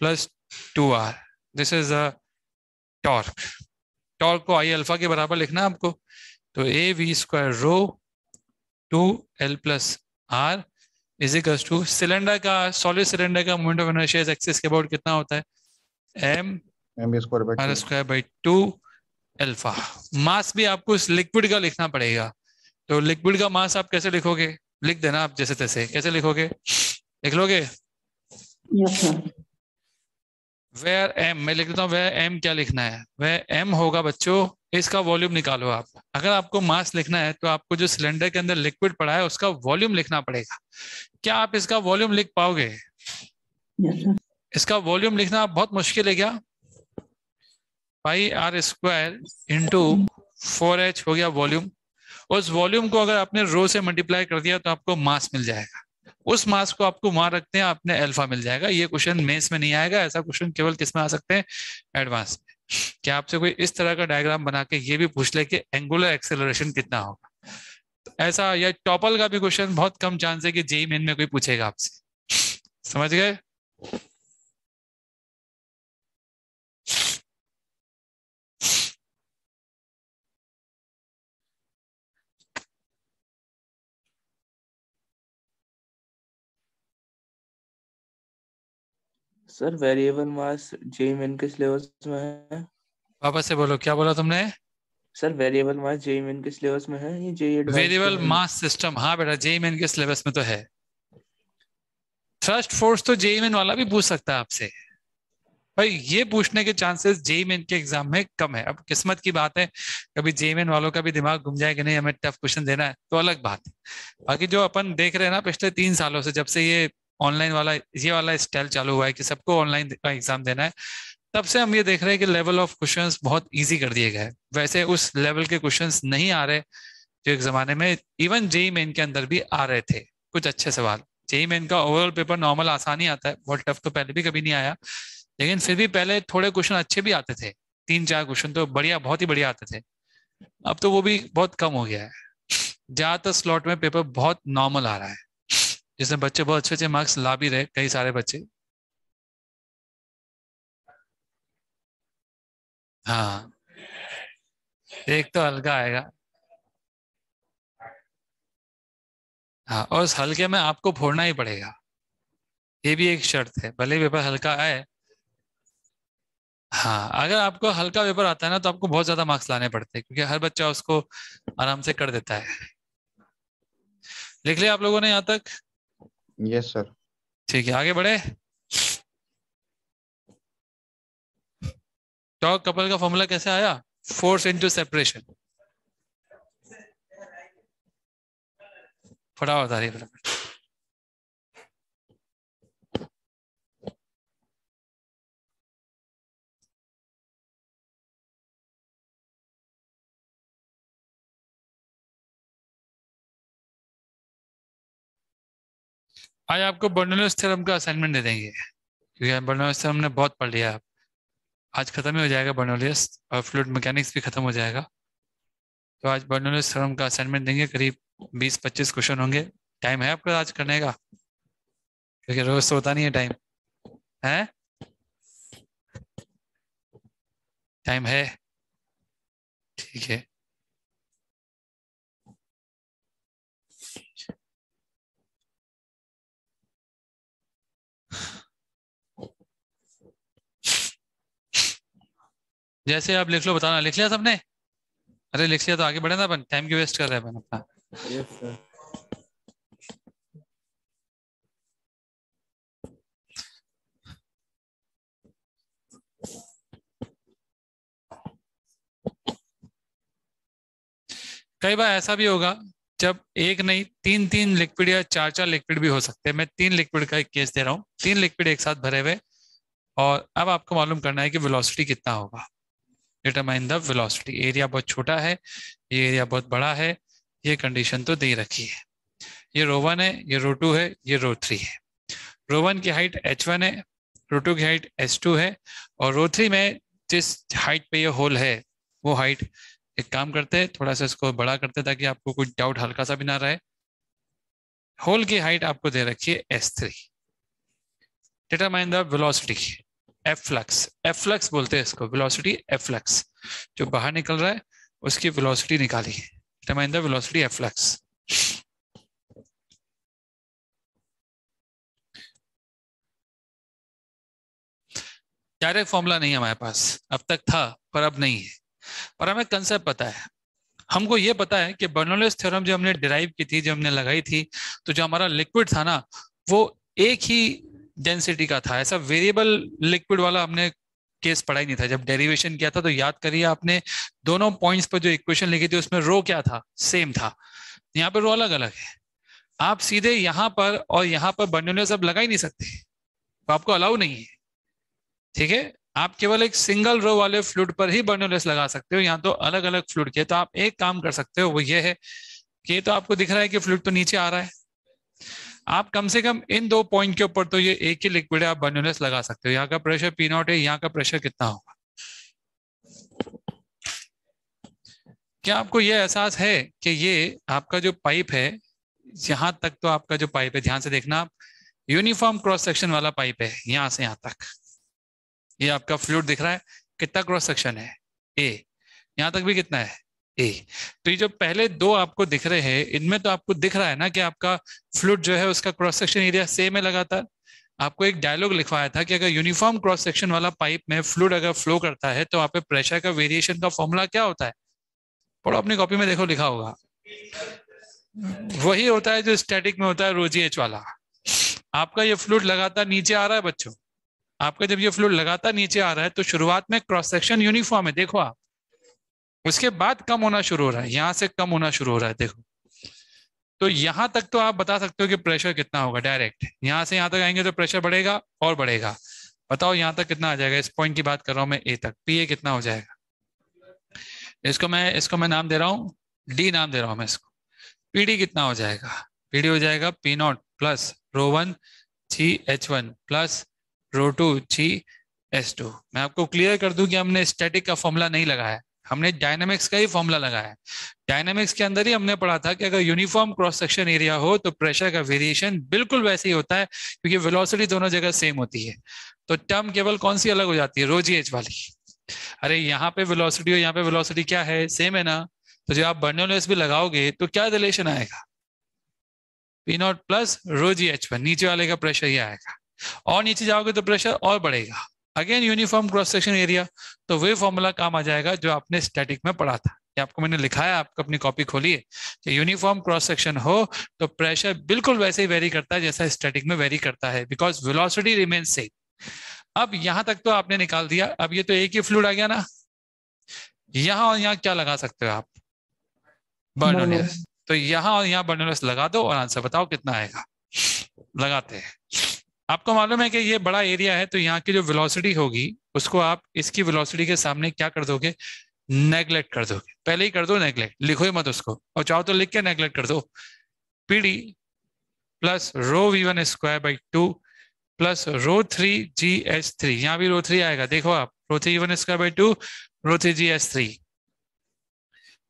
plus 2r, this is a torque. Torque को आई अल्फा के बराबर लिखना है आपको, तो a we square rho 2l plus r is equals to, cylinder का, सॉलिड सिलेंडर का मोमेंट ऑफ इनर्शिया एक्सिस के अबाउट कितना होता है, m m square by r 2। Square by 2 alpha. Mass भी आपको इस लिक्विड का लिखना पड़ेगा, तो लिक्विड का मास आप कैसे लिखोगे, लिख देना आप जैसे तैसे, कैसे लिखोगे, लिख लोगे, Yes, sir. वेयर एम, मैं लिख देता हूँ वेयर एम, क्या लिखना है, वेयर एम होगा बच्चों, इसका वॉल्यूम निकालो आप। अगर आपको मास लिखना है तो आपको जो सिलेंडर के अंदर लिक्विड पड़ा है उसका वॉल्यूम लिखना पड़ेगा। क्या आप इसका वॉल्यूम लिख पाओगे, Yes, sir. इसका वॉल्यूम लिखना बहुत मुश्किल है क्या, पाई आर स्क्वायर इंटू 4h हो गया वॉल्यूम। उस वॉल्यूम को अगर आपने रो से मल्टीप्लाई कर दिया तो आपको मास मिल जाएगा, उस मास को आपको वहां रखते हैं, आपने अल्फा मिल जाएगा। ये क्वेश्चन मेंस में नहीं आएगा, ऐसा क्वेश्चन केवल किस में आ सकते हैं, एडवांस में। क्या आपसे कोई इस तरह का डायग्राम बना के ये भी पूछ ले कि एंगुलर एक्सेलरेशन कितना होगा, तो ऐसा, या टॉपल का भी क्वेश्चन बहुत कम चांस है कि जेई मेन में कोई पूछेगा आपसे, समझ गए। सर वेरिएबल मास जेई मेन के सिलेबस में है। वापस से बोलो, क्या बोला तुमने, सर वेरिएबल मास जेई मेन के सिलेबस में है, ये जेई एडवांस के वेरिएबल में मास सिस्टम, हाँ बेटा जेई मेन के सिलेबस में तो है। थ्रस्ट फोर्स तो जेई मेन वाला भी पूछ सकता है आपसे, भाई ये पूछने के चांसेस जेई मेन के एग्जाम में कम है। अब किस्मत की बात है, कभी जेई मेन वालों का भी दिमाग घूम जाए कि नहीं हमें टफ क्वेश्चन देना है तो अलग बात है। बाकी जो अपन देख रहे हैं ना पिछले 3 सालों से, जब से ये ऑनलाइन वाला, ये वाला स्टाइल चालू हुआ है कि सबको ऑनलाइन का एग्जाम देना है, तब से हम ये देख रहे हैं कि लेवल ऑफ क्वेश्चंस बहुत इजी कर दिए गए हैं। वैसे उस लेवल के क्वेश्चंस नहीं आ रहे जो एक जमाने में इवन जेई मेन के अंदर भी आ रहे थे, कुछ अच्छे सवाल। जेई मेन का ओवरऑल पेपर नॉर्मल आसान ही आता है, बहुत टफ तो पहले भी कभी नहीं आया, लेकिन फिर भी पहले थोड़े क्वेश्चन अच्छे भी आते थे, 3-4 क्वेश्चन तो बढ़िया, बहुत ही बढ़िया आते थे। अब तो वो भी बहुत कम हो गया है, ज्यादातर स्लॉट में पेपर बहुत नॉर्मल आ रहा है, जिसमें बच्चे बहुत अच्छे अच्छे मार्क्स ला भी रहे, कई सारे बच्चे। हाँ, एक तो हल्का आएगा, हाँ, और उस हल्के में आपको फोड़ना ही पड़ेगा, ये भी एक शर्त है, भले ही पेपर हल्का आए। हाँ, अगर आपको हल्का पेपर आता है ना तो आपको बहुत ज्यादा मार्क्स लाने पड़ते हैं, क्योंकि हर बच्चा उसको आराम से कर देता है। लिख लिया आप लोगों ने यहाँ तक, यस सर। ठीक है आगे बढ़े। टॉर्क कपल का फॉर्मूला कैसे आया, फोर्स इनटू सेपरेशन, फटाफट आ रही है फटाफट। आज आपको बर्नौलीज थ्योरम का असाइनमेंट दे देंगे, क्योंकि बर्नौलीज थ्योरम ने बहुत पढ़ लिया, आज खत्म ही हो जाएगा बर्नौलीज, और फ्लूइड मैकेनिक्स भी खत्म हो जाएगा। तो आज बर्नौलीज थ्योरम का असाइनमेंट देंगे, करीब 20-25 क्वेश्चन होंगे। टाइम है आपका आज करने का, क्योंकि रोज तो होता नहीं है टाइम, है टाइम है, ठीक है। जैसे आप लिख लो, बताना, लिख लिया सबने, अरे लिख लिया तो आगे बढ़े ना, अपन टाइम की वेस्ट कर रहे हैं अपन अपना। Yes sir. कई बार ऐसा भी होगा जब एक नहीं तीन तीन लिक्विड या चार चार लिक्विड भी हो सकते हैं। मैं 3 लिक्विड का एक केस दे रहा हूँ, 3 लिक्विड एक साथ भरे हुए, और अब आपको मालूम करना है कि वेलोसिटी कितना होगा। Determine the velocity. एरिया बहुत छोटा है, ये एरिया बहुत बड़ा है, ये कंडीशन तो दे रखी है। ये रो1 है, ये रो2 है, ये रो3 है। रो1 की हाइट h1 है, रो2 की हाइट h2 है, और रो3 में जिस हाइट पे ये होल है वो हाइट, एक काम करते हैं थोड़ा सा इसको बड़ा करते हैं ताकि आपको कुछ डाउट हल्का सा भी ना रहे। होल की हाइट आपको दे रखी है s3। Determine the velocity F flux बोलते हैं इसको, वेलोसिटी एफ फ्लक्स, जो बाहर निकल रहा है उसकी वेलोसिटी निकाली। Determine the velocity F flux. Direct formula नहीं है हमारे पास, अब तक था पर अब नहीं है, पर हमें कंसेप्ट पता है। हमको ये पता है कि बर्नौलीज थ्योरम जो हमने डिराइव की थी, जो हमने लगाई थी, तो जो हमारा लिक्विड था ना वो एक ही डेंसिटी का था। ऐसा वेरिएबल लिक्विड वाला हमने केस पढ़ा ही नहीं था। जब डेरिवेशन किया था तो याद करिए आपने, दोनों पॉइंट्स पर जो इक्वेशन लिखी थी उसमें रो क्या था, सेम था। यहाँ पर रो अलग अलग है। आप सीधे यहाँ पर और यहाँ पर बर्नौलीज अब लगा ही नहीं सकते, तो आपको अलाउ नहीं है, ठीक है। आप केवल एक सिंगल रो वाले फ्लूइड पर ही बर्नौलीज लगा सकते हो, यहाँ तो अलग अलग फ्लूइड के। तो आप एक काम कर सकते हो, वो ये है कि ये तो आपको दिख रहा है कि फ्लूइड तो नीचे आ रहा है, आप कम से कम इन 2 पॉइंट के ऊपर तो ये एक ही लिक्विड है, आप बर्नौलीज लगा सकते हो। यहाँ का प्रेशर P0 है, यहाँ का प्रेशर कितना होगा। क्या आपको ये एहसास है कि ये आपका जो पाइप है, यहां तक तो आपका जो पाइप है, ध्यान से देखना आप, यूनिफॉर्म क्रॉस सेक्शन वाला पाइप है, यहां से यहां तक ये आपका फ्लूइड दिख रहा है। कितना क्रॉस सेक्शन है, ए। यहां तक भी कितना है, ए। तो ये जो पहले 2 आपको दिख रहे हैं, इनमें तो आपको दिख रहा है ना कि आपका फ्लूइड जो है उसका क्रॉस सेक्शन एरिया सेम है लगातार। आपको एक डायलॉग लिखवाया था कि अगर यूनिफॉर्म क्रॉस सेक्शन वाला पाइप में फ्लूइड अगर फ्लो करता है तो वहां पे प्रेशर का वेरिएशन का फॉर्मूला क्या होता है, पढ़ो अपनी कॉपी में, देखो लिखा होगा। वही होता है जो स्टैटिक में होता है, ρgh वाला। आपका ये फ्लूइड लगातार नीचे आ रहा है बच्चों, आपका जब ये फ्लूइड लगातार नीचे आ रहा है तो शुरुआत में क्रॉस सेक्शन यूनिफॉर्म है, देखो आप, उसके बाद कम होना शुरू हो रहा है, यहां से कम होना शुरू हो रहा है, देखो। तो यहां तक तो आप बता सकते हो कि प्रेशर कितना होगा डायरेक्ट। यहां से यहां तक आएंगे तो प्रेशर बढ़ेगा और बढ़ेगा। बताओ यहां तक कितना आ जाएगा, इस पॉइंट की बात कर रहा हूं मैं, ए तक, पीए कितना हो जाएगा। इसको मैं नाम दे रहा हूं, डी नाम दे रहा हूं मैं इसको। पीडी कितना हो जाएगा, पीडी हो जाएगा P0 प्लस रो1 GH1 प्लस रो2 GS2। मैं आपको क्लियर कर दूं कि हमने स्टैटिक का फॉर्मूला नहीं लगाया, हमने डायनामिक्स का ही फॉर्मूला लगाया। डायनामिक्स के अंदर ही हमने पढ़ा था कि अगर यूनिफॉर्म क्रॉस सेक्शन एरिया हो तो प्रेशर का वेरिएशन बिल्कुल वैसे ही होता है, क्योंकि वेलोसिटी दोनों जगह सेम होती है। तो टर्म केवल कौन सी अलग हो जाती है, ρgh वाली। अरे यहाँ पे वेलोसिटी और यहाँ पे वेलोसिटी क्या है, सेम है ना। तो जब आप बर्नौलीज भी लगाओगे तो क्या रिलेशन आएगा, P0 प्लस ρgh1, नीचे वाले का प्रेशर ही आएगा, और नीचे जाओगे तो प्रेशर और बढ़ेगा। Again uniform cross section area, तो वही फॉर्मूला काम आ जाएगा जो आपने स्टैटिक में पढ़ा था। ये आपको मैंने लिखा है, आपको अपनी कॉपी खोलिए कि यूनिफॉर्म क्रॉस सेक्शन हो तो प्रेशर बिल्कुल वैसे ही वेरी करता है जैसा स्टैटिक में वेरी करता है, बिकॉज वेलोसिटी रिमेन सेम। अब यहां तक तो आपने निकाल दिया, अब ये तो एक ही फ्लूइड आ गया ना, यहां और यहां क्या लगा सकते हो आप, बर्नौलीज। तो यहां और यहां बर्नौलीज लगा दो और आंसर बताओ कितना आएगा। लगाते हैं। आपको मालूम है कि ये बड़ा एरिया है, तो यहाँ की जो वेलोसिटी होगी उसको आप इसकी वेलोसिटी के सामने क्या कर दोगे, नेग्लेक्ट कर दोगे। पहले ही कर दो नेग्लेक्ट, लिखो ही मत उसको, और चाहो तो लिख के नेग्लेक्ट कर दो। PD plus ρv1 square by 2 plus रो3 GH3, यहाँ भी रो3 आएगा, देखो आप, रो3v1 स्क्वायर बाई 2 रो3 GH3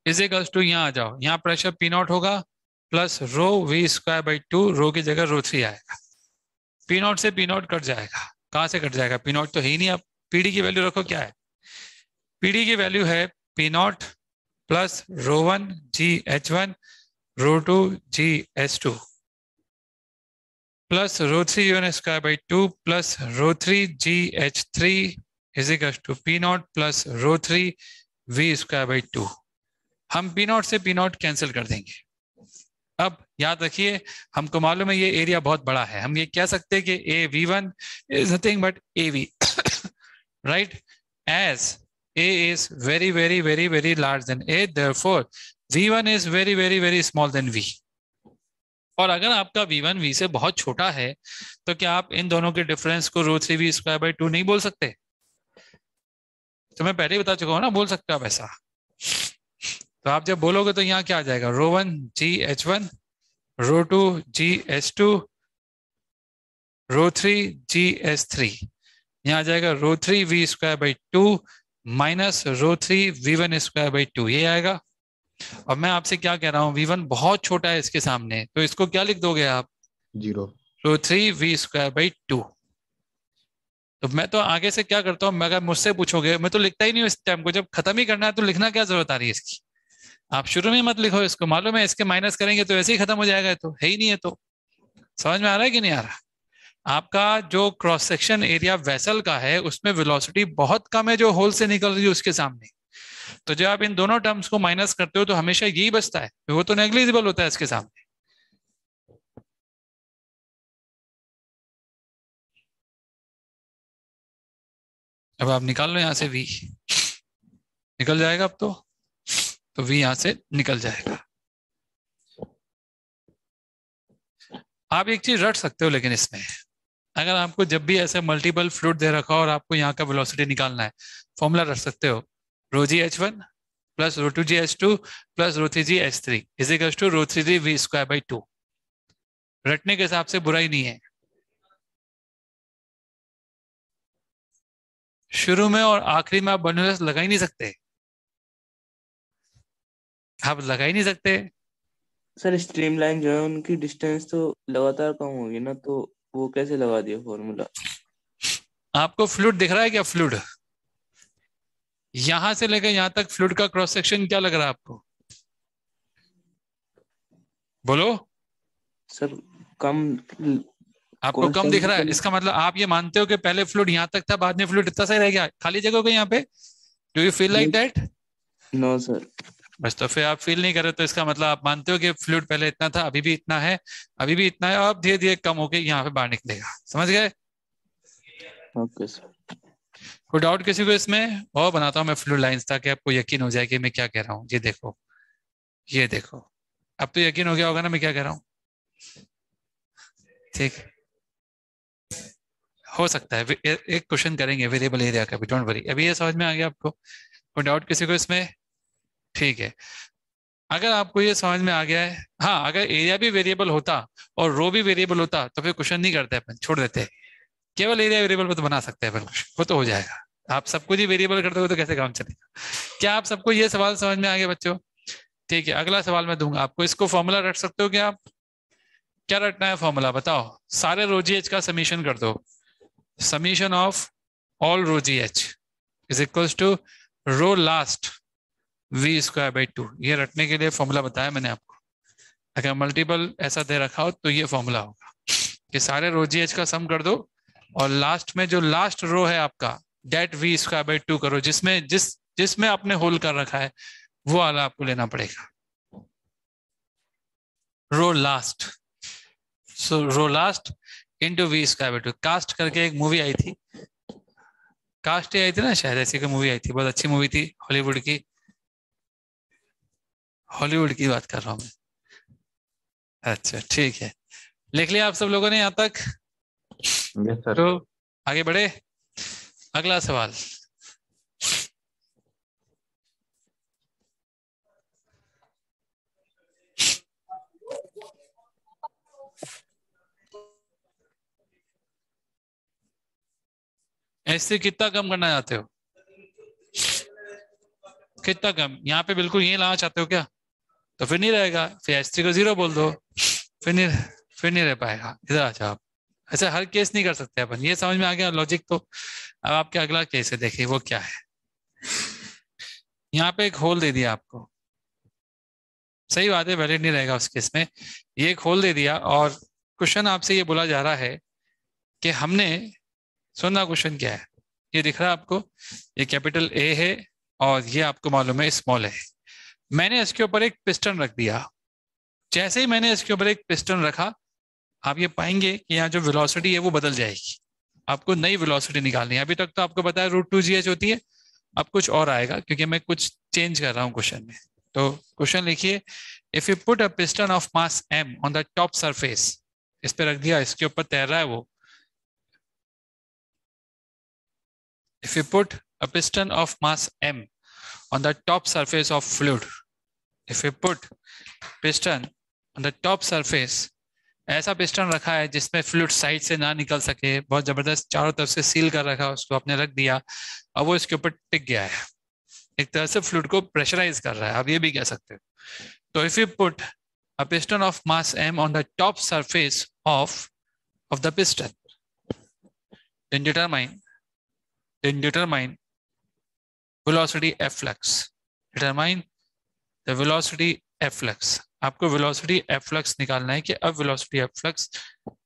इज इक्वल्स टू, यहाँ आ जाओ, यहाँ प्रेशर P0 होगा प्लस ρv स्क्वायर बाई 2, रो की जगह रो3 आएगा। P0 से P0 कट जाएगा, कहां से कट जाएगा, P0 तो है ही नहीं। अब पीडी की वैल्यू रखो, क्या है, पीडी की वैल्यू है P0 प्लस रो1 GH1 रो2 GH2 प्लस रो3v1 स्क्वायर बाई 2 प्लस रो3 GH3 is equal to P0 plus रो3 v स्क्वायर बाई 2। हम P0 से P0 कैंसिल कर देंगे। अब याद रखिए, हमको मालूम है ये एरिया बहुत बड़ा है, हम ये कह सकते हैं कि AV1 is nothing but AV, right? As A is very very very very large than A, therefore V1 is very very very small than V। और अगर आपका V1 V से बहुत छोटा है तो क्या आप इन दोनों के डिफरेंस को √3V²/2 नहीं बोल सकते? तो मैं पहले ही बता चुका हूं ना, बोल सकते हो आप ऐसा। तो आप जब बोलोगे तो यहाँ क्या आ जाएगा, ρ1 GH1, ρ2 GH2, ρ3 GH3। यहाँ आ जाएगा √3V²/2 माइनस √3V1²/2, ये आएगा। और मैं आपसे क्या कह रहा हूँ, V1 बहुत छोटा है इसके सामने, तो इसको क्या लिख दोगे आप? 0। √3V²/2। तो मैं तो आगे से क्या करता हूँ, अगर मुझसे पूछोगे मैं तो लिखता ही नहीं हूँ इस टाइम को, जब खत्म ही करना है तो लिखना क्या जरूरत आ रही है इसकी। आप शुरू में मत लिखो इसको, मालूम है इसके माइनस करेंगे तो ऐसे ही खत्म हो जाएगा, तो है ही नहीं है। तो समझ में आ रहा है कि नहीं आ रहा? आपका जो क्रॉस सेक्शन एरिया वेसल का है उसमें वेलोसिटी बहुत कम है जो होल से निकल रही है उसके सामने। तो जब आप इन दोनों टर्म्स को माइनस करते हो तो हमेशा यही बचता है, वो तो नेग्लिजिबल होता है इसके सामने। अब आप निकाल लो यहां से V, निकल जाएगा अब तो V यहां से निकल जाएगा। आप एक चीज रट सकते हो लेकिन इसमें, अगर आपको जब भी ऐसे मल्टीपल फ्लूइड दे रखा हो और आपको यहाँ का वेलोसिटी निकालना है, फॉर्मूला रख सकते हो, ρgh1 plus ρ2gh2 plus ρ3gh3 is equals to √3V²/2। रटने के हिसाब से बुराई नहीं है। शुरू में और आखिरी में आप बर्नौलिस लगा ही नहीं सकते, आप लगा ही नहीं सकते। सर स्ट्रीमलाइन जो है उनकी डिस्टेंस तो लगातार कम होगी ना, तो वो कैसे लगा दिया फॉर्मूला? आपको फ्लूइड दिख रहा है क्या? फ्लूइड यहां से लेकर यहां तक फ्लूइड का क्रॉस सेक्शन क्या लग रहा है आपको? बोलो सर कम। आपको कम दिख रहा है, इसका मतलब आप ये मानते हो कि पहले फ्लूइड यहां तक था, बाद में फ्लूइड इतना सही रह गया, खाली जगह को यहाँ पे। Do you feel like that? No sir. बस, तो फिर आप फील नहीं कर रहे तो इसका मतलब आप मानते हो कि फ्लूइड पहले इतना था, अभी भी इतना है, अभी भी इतना है, और धीरे धीरे कम होकर यहाँ पे बाहर निकलेगा। समझ गए? Okay sir. कोई डाउट किसी को इसमें? और बनाता हूँ मैं फ्लूइड लाइंस ताकि आपको यकीन हो जाए कि मैं क्या कह रहा हूँ। ये देखो, ये देखो, अब तो यकीन हो गया होगा ना मैं क्या कह रहा हूँ। ठीक, हो सकता है एक क्वेश्चन करेंगे वेरिएबल एरिया का भी, डोंट वरी। अभी ये समझ में आ गया आपको? कोई डाउट किसी को इसमें? ठीक है, अगर आपको ये समझ में आ गया है, हाँ, अगर एरिया भी वेरिएबल होता और रो भी वेरिएबल होता तो फिर क्वेश्चन नहीं करते अपन, छोड़ देते। केवल एरिया वेरिएबल पे तो बना सकते हैं अपन, वो तो हो जाएगा। आप सब कुछ ही वेरिएबल करते हो तो कैसे काम चलेगा? क्या आप सबको ये सवाल समझ में आ गया बच्चों? ठीक है, अगला सवाल मैं दूंगा आपको, इसको फॉर्मूला रट सकते हो क्या आप? क्या रटना है फॉर्मूला बताओ? सारे ρgh का समीशन कर दो, summation of all ρgh is equals to rho last V²/2। ये रटने के लिए फॉर्मूला बताया मैंने आपको। अगर मल्टीपल ऐसा दे रखा हो तो ये फॉर्मूला होगा कि सारे ρgh का सम कर दो और लास्ट में जो लास्ट रो है आपका डेट V²/2 करो, जिसमें आपने होल कर रखा है वो वाला आपको लेना पड़ेगा, रो लास्ट। सो रो लास्ट इंटू V²/2। कास्ट करके एक मूवी आई थी, कास्ट ही आई थी ना शायद, ऐसी कोई मूवी आई थी, बहुत अच्छी मूवी थी, हॉलीवुड की, हॉलीवुड की बात कर रहा हूं मैं। अच्छा ठीक है, लिख लिया आप सब लोगों ने यहाँ तक? Yes sir. तो आगे बढ़े, अगला सवाल। ऐसे कितना कम करना चाहते हो? कितना कम? यहाँ पे बिल्कुल यही लाना चाहते हो क्या? तो फिर नहीं रहेगा, फिर S3 को 0 बोल दो, फिर नहीं रह पाएगा। इधर आ जाओ। ऐसा हर केस नहीं कर सकते अपन, ये समझ में आ गया लॉजिक? तो अब आपके अगला केस है, देखिए वो क्या है। यहाँ पे एक होल दे दिया आपको, सही बात है, वैलिड नहीं रहेगा उस केस में। ये एक होल दे दिया और क्वेश्चन आपसे ये बोला जा रहा है कि हमने, सुनना क्वेश्चन क्या है, ये दिख रहा है आपको, ये कैपिटल A है और ये आपको मालूम है स्मॉल है। मैंने इसके ऊपर एक पिस्टन रख दिया। जैसे ही मैंने इसके ऊपर एक पिस्टन रखा, आप ये पाएंगे कि यहाँ जो वेलोसिटी है वो बदल जाएगी। आपको नई वेलोसिटी निकालनी है। अभी तक तो आपको पता है √2gh होती है, अब कुछ और आएगा क्योंकि मैं कुछ चेंज कर रहा हूँ क्वेश्चन में। तो क्वेश्चन लिखिए, if you put a piston of mass m on the top surface, इस पे रख दिया, इसके ऊपर तैर रहा है वो। If you put a piston of mass m on the top surface of fluid, if you put piston on the top surface, ऐसा पिस्टन रखा है जिसमें फ्लूइड साइड से ना निकल सके, बहुत जबरदस्त चारों तरफ से सील कर रखा है, उसको आपने रख दिया, अब वो इसके ऊपर टिक गया है, एक तरह से फ्लूइड को प्रेशराइज कर रहा है, आप ये भी कह सकते हो। तो if you put a piston of mass m on the top surface of the piston, then determine velocity f flux. Determine the velocity f flux. आपको velocity f flux निकालना है कि अब velocity f flux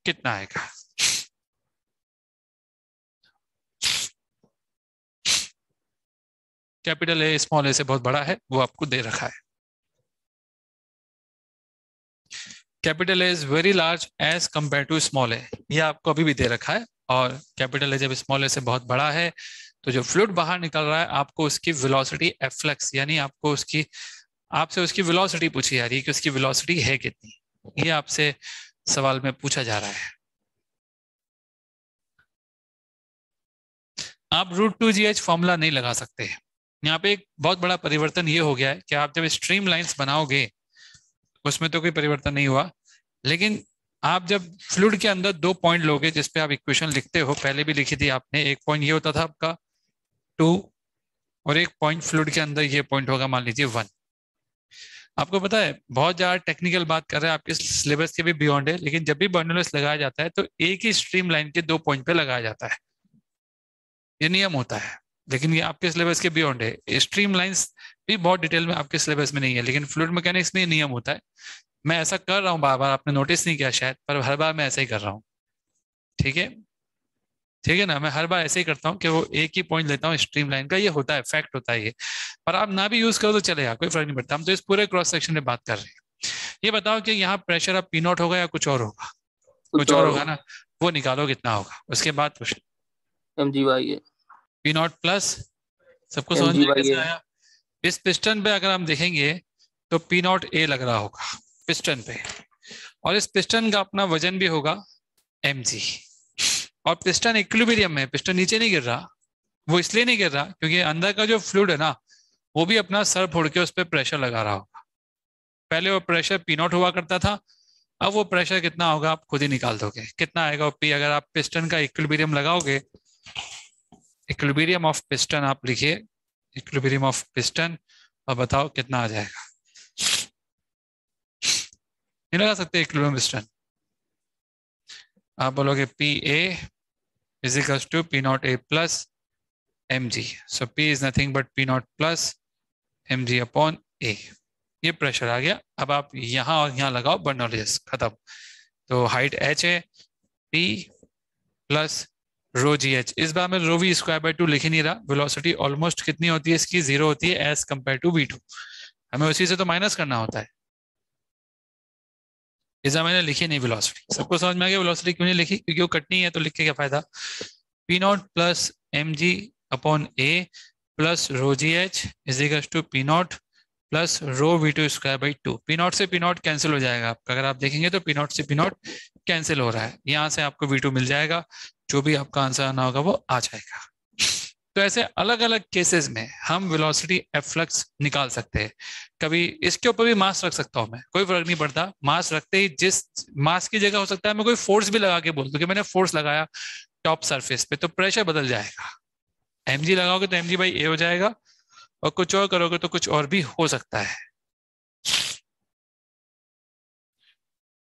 कितना आएगा। Capital A small ए से बहुत बड़ा है, वो आपको दे रखा है। Capital a is very large as compare to small a, ये आपको अभी भी दे रखा है। और कैपिटल ए जब स्मॉल ए से बहुत बड़ा है तो जो फ्लूइड बाहर निकल रहा है आपको उसकी वेलोसिटी एफ फ्लक्स, यानी आपको उसकी, आपसे उसकी वेलोसिटी पूछी जा रही है कि उसकी वेलोसिटी है कितनी, ये आपसे सवाल में पूछा जा रहा है। आप √2gh फॉर्मूला नहीं लगा सकते। यहाँ पे एक बहुत बड़ा परिवर्तन ये हो गया है कि आप जब स्ट्रीम लाइंस बनाओगे उसमें तो कोई परिवर्तन नहीं हुआ, लेकिन आप जब फ्लूइड के अंदर 2 पॉइंट लोगे जिस पे आप इक्वेशन लिखते हो, पहले भी लिखी थी आपने, एक पॉइंट ये होता था आपका 2 और एक पॉइंट फ्लूइड के अंदर ये पॉइंट होगा मान लीजिए 1। आपको पता है बहुत ज्यादा टेक्निकल बात कर रहे हैं, आपके सिलेबस के भी बियॉन्ड है, लेकिन जब भी बर्नौलिस लगाया जाता है तो एक ही स्ट्रीम लाइन के 2 पॉइंट पे लगाया जाता है, ये नियम होता है, लेकिन ये आपके सिलेबस के बियॉन्ड है। स्ट्रीम लाइंस भी बहुत डिटेल में आपके सिलेबस में नहीं है, लेकिन फ्लूइड मैकेनिक्स में ये नियम होता है। मैं ऐसा कर रहा हूँ बार बार, आपने नोटिस नहीं किया शायद, पर हर बार मैं ऐसा ही कर रहा हूँ। ठीक है, ठीक है ना, मैं हर बार ऐसे ही करता हूँ कि वो एक ही पॉइंट लेता हूँ स्ट्रीम लाइन का, ये होता है, फैक्ट होता है ये। पर आप ना भी यूज करो तो चलेगा, कोई फर्क नहीं पड़ता, हम तो इस पूरे क्रॉस सेक्शन में बात कर रहे हैं। ये बताओ कि यहाँ प्रेशर अब P0 होगा या कुछ और होगा? कुछ और होगा ना, वो निकालो कितना होगा, उसके बाद क्वेश्चन mg/a P0 प्लस, सबको समझ में कैसे आया? इस पिस्टन पे अगर हम देखेंगे तो P0a लग रहा होगा पिस्टन पे, और इस पिस्टन का अपना वजन भी होगा mg, और पिस्टन इक्विलिब्रियम में, पिस्टन नीचे नहीं गिर रहा। वो इसलिए नहीं गिर रहा क्योंकि अंदर का जो फ्लूइड है ना, वो भी अपना सर फोड़ के उस पर प्रेशर लगा रहा होगा। पहले वो प्रेशर P0 हुआ करता था, अब वो प्रेशर कितना होगा आप खुद ही निकाल दोगे, कितना आएगा P। अगर आप पिस्टन का इक्विलिब्रियम लगाओगे, इक्विलिब्रियम ऑफ पिस्टन आप लिखिए, इक्विलिब्रियम ऑफ पिस्टन, और बताओ कितना आ जाएगा। नहीं लगा सकते इक्विलिब्रियम पिस्टन, आप बोलोगे PA is equals to P0A plus mg, so P is nothing but P0 plus mg upon A। ये प्रेशर आ गया। अब आप यहाँ और यहाँ लगाओ बर्नौलिस, खत्म। तो हाइट h है, P प्लस √gh, इस बार मैं √v²/2 लिख ही नहीं रहा। वेलोसिटी ऑलमोस्ट कितनी होती है इसकी, 0 होती है एज कंपेयर टू v2, हमें उसी से तो माइनस करना होता है। इस बार मैंने लिखी नहीं वेलोसिटी, सबको समझ में आ गया वेलोसिटी क्यों नहीं लिखी, क्योंकि वो कटनी है, तो लिख के क्या फायदा। P0 plus mg upon a plus √gh is equal to P0 plus √v²/2। P0 से P0 कैंसिल हो जाएगा आपका, अगर आप देखेंगे तो P0 से P0 कैंसिल हो रहा है, यहाँ से आपको v2 मिल जाएगा, जो भी आपका आंसर आना होगा वो आ जाएगा। तो ऐसे अलग अलग केसेस में हम वेलोसिटी एफ फ्लक्स निकाल सकते हैं। कभी इसके ऊपर भी मास रख सकता हूं मैं, कोई फर्क नहीं पड़ता, मास रखते ही जिस मास की जगह हो सकता है मैं कोई फोर्स भी लगा के बोल दूं कि मैंने फोर्स लगाया टॉप सरफेस पे, तो प्रेशर बदल जाएगा। mg लगाओगे तो mg/a हो जाएगा, और कुछ और करोगे तो कुछ और भी हो सकता है।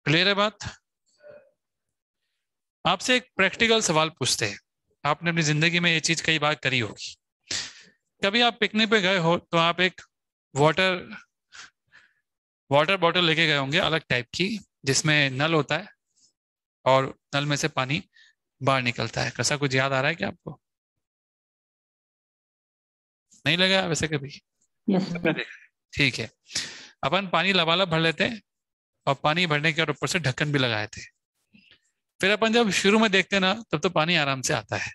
क्लियर है बात? आपसे एक प्रैक्टिकल सवाल पूछते हैं, आपने अपनी जिंदगी में ये चीज कई बार करी होगी। कभी आप पिकनिक पे गए हो तो आप एक वाटर बॉटल लेके गए होंगे अलग टाइप की, जिसमें नल होता है और नल में से पानी बाहर निकलता है। कैसा, कुछ याद आ रहा है क्या आपको? नहीं लगा वैसे कभी? Yes sir. ठीक है, अपन पानी लबालब भर लेते हैं, और पानी भरने के ऊपर से ढक्कन भी लगाए थे। फिर अपन जब शुरू में देखते हैं ना, तब तो पानी आराम से आता है।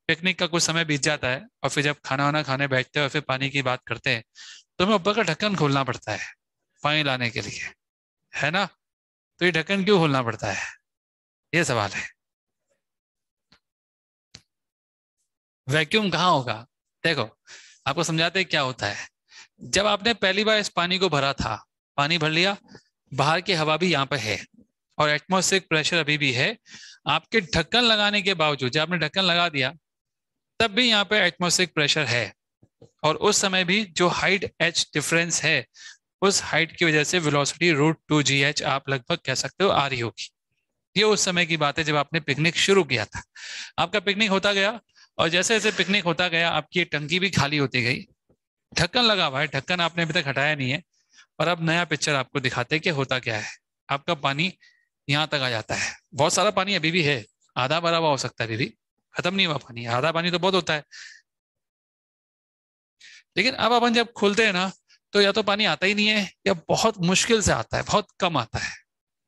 पिकनिक का कुछ समय बीत जाता है, और फिर जब खाना वाना खाने बैठते हैं और फिर पानी की बात करते हैं, तो हमें ऊपर का ढक्कन खोलना पड़ता है पानी लाने के लिए, है ना। तो ये ढक्कन क्यों खोलना पड़ता है, ये सवाल है। वैक्यूम कहाँ होगा, देखो आपको समझाते हैं क्या होता है। जब आपने पहली बार इस पानी को भरा था, पानी भर लिया, बाहर की हवा भी यहाँ पे है और एटमॉस्फेरिक प्रेशर अभी भी है। आपके ढक्कन लगाने के बावजूद, जब आपने ढक्कन लगा दिया तब भी यहाँ पे एटमॉस्फेरिक प्रेशर है, और उस समय भी जो हाइट एच डिफरेंस है, उस हाइट की वजह से वेलोसिटी √2gh आप लगभग कह सकते हो आ रही होगी। ये उस समय की बात है जब आपने पिकनिक शुरू किया था। आपका पिकनिक होता गया, और जैसे जैसे पिकनिक होता गया आपकी ये टंकी भी खाली होती गई, ढक्कन लगा हुआ है, ढक्कन आपने अभी तक हटाया नहीं है, और अब नया पिक्चर आपको दिखाते हैं कि होता क्या है। आपका पानी यहाँ तक आ जाता है, बहुत सारा पानी अभी भी है, आधा भरा हुआ हो सकता है, अभी भी खत्म नहीं हुआ पानी, आधा पानी तो बहुत होता है। लेकिन अब अपन जब खोलते हैं ना, तो या तो पानी आता ही नहीं है या बहुत मुश्किल से आता है, बहुत कम आता है।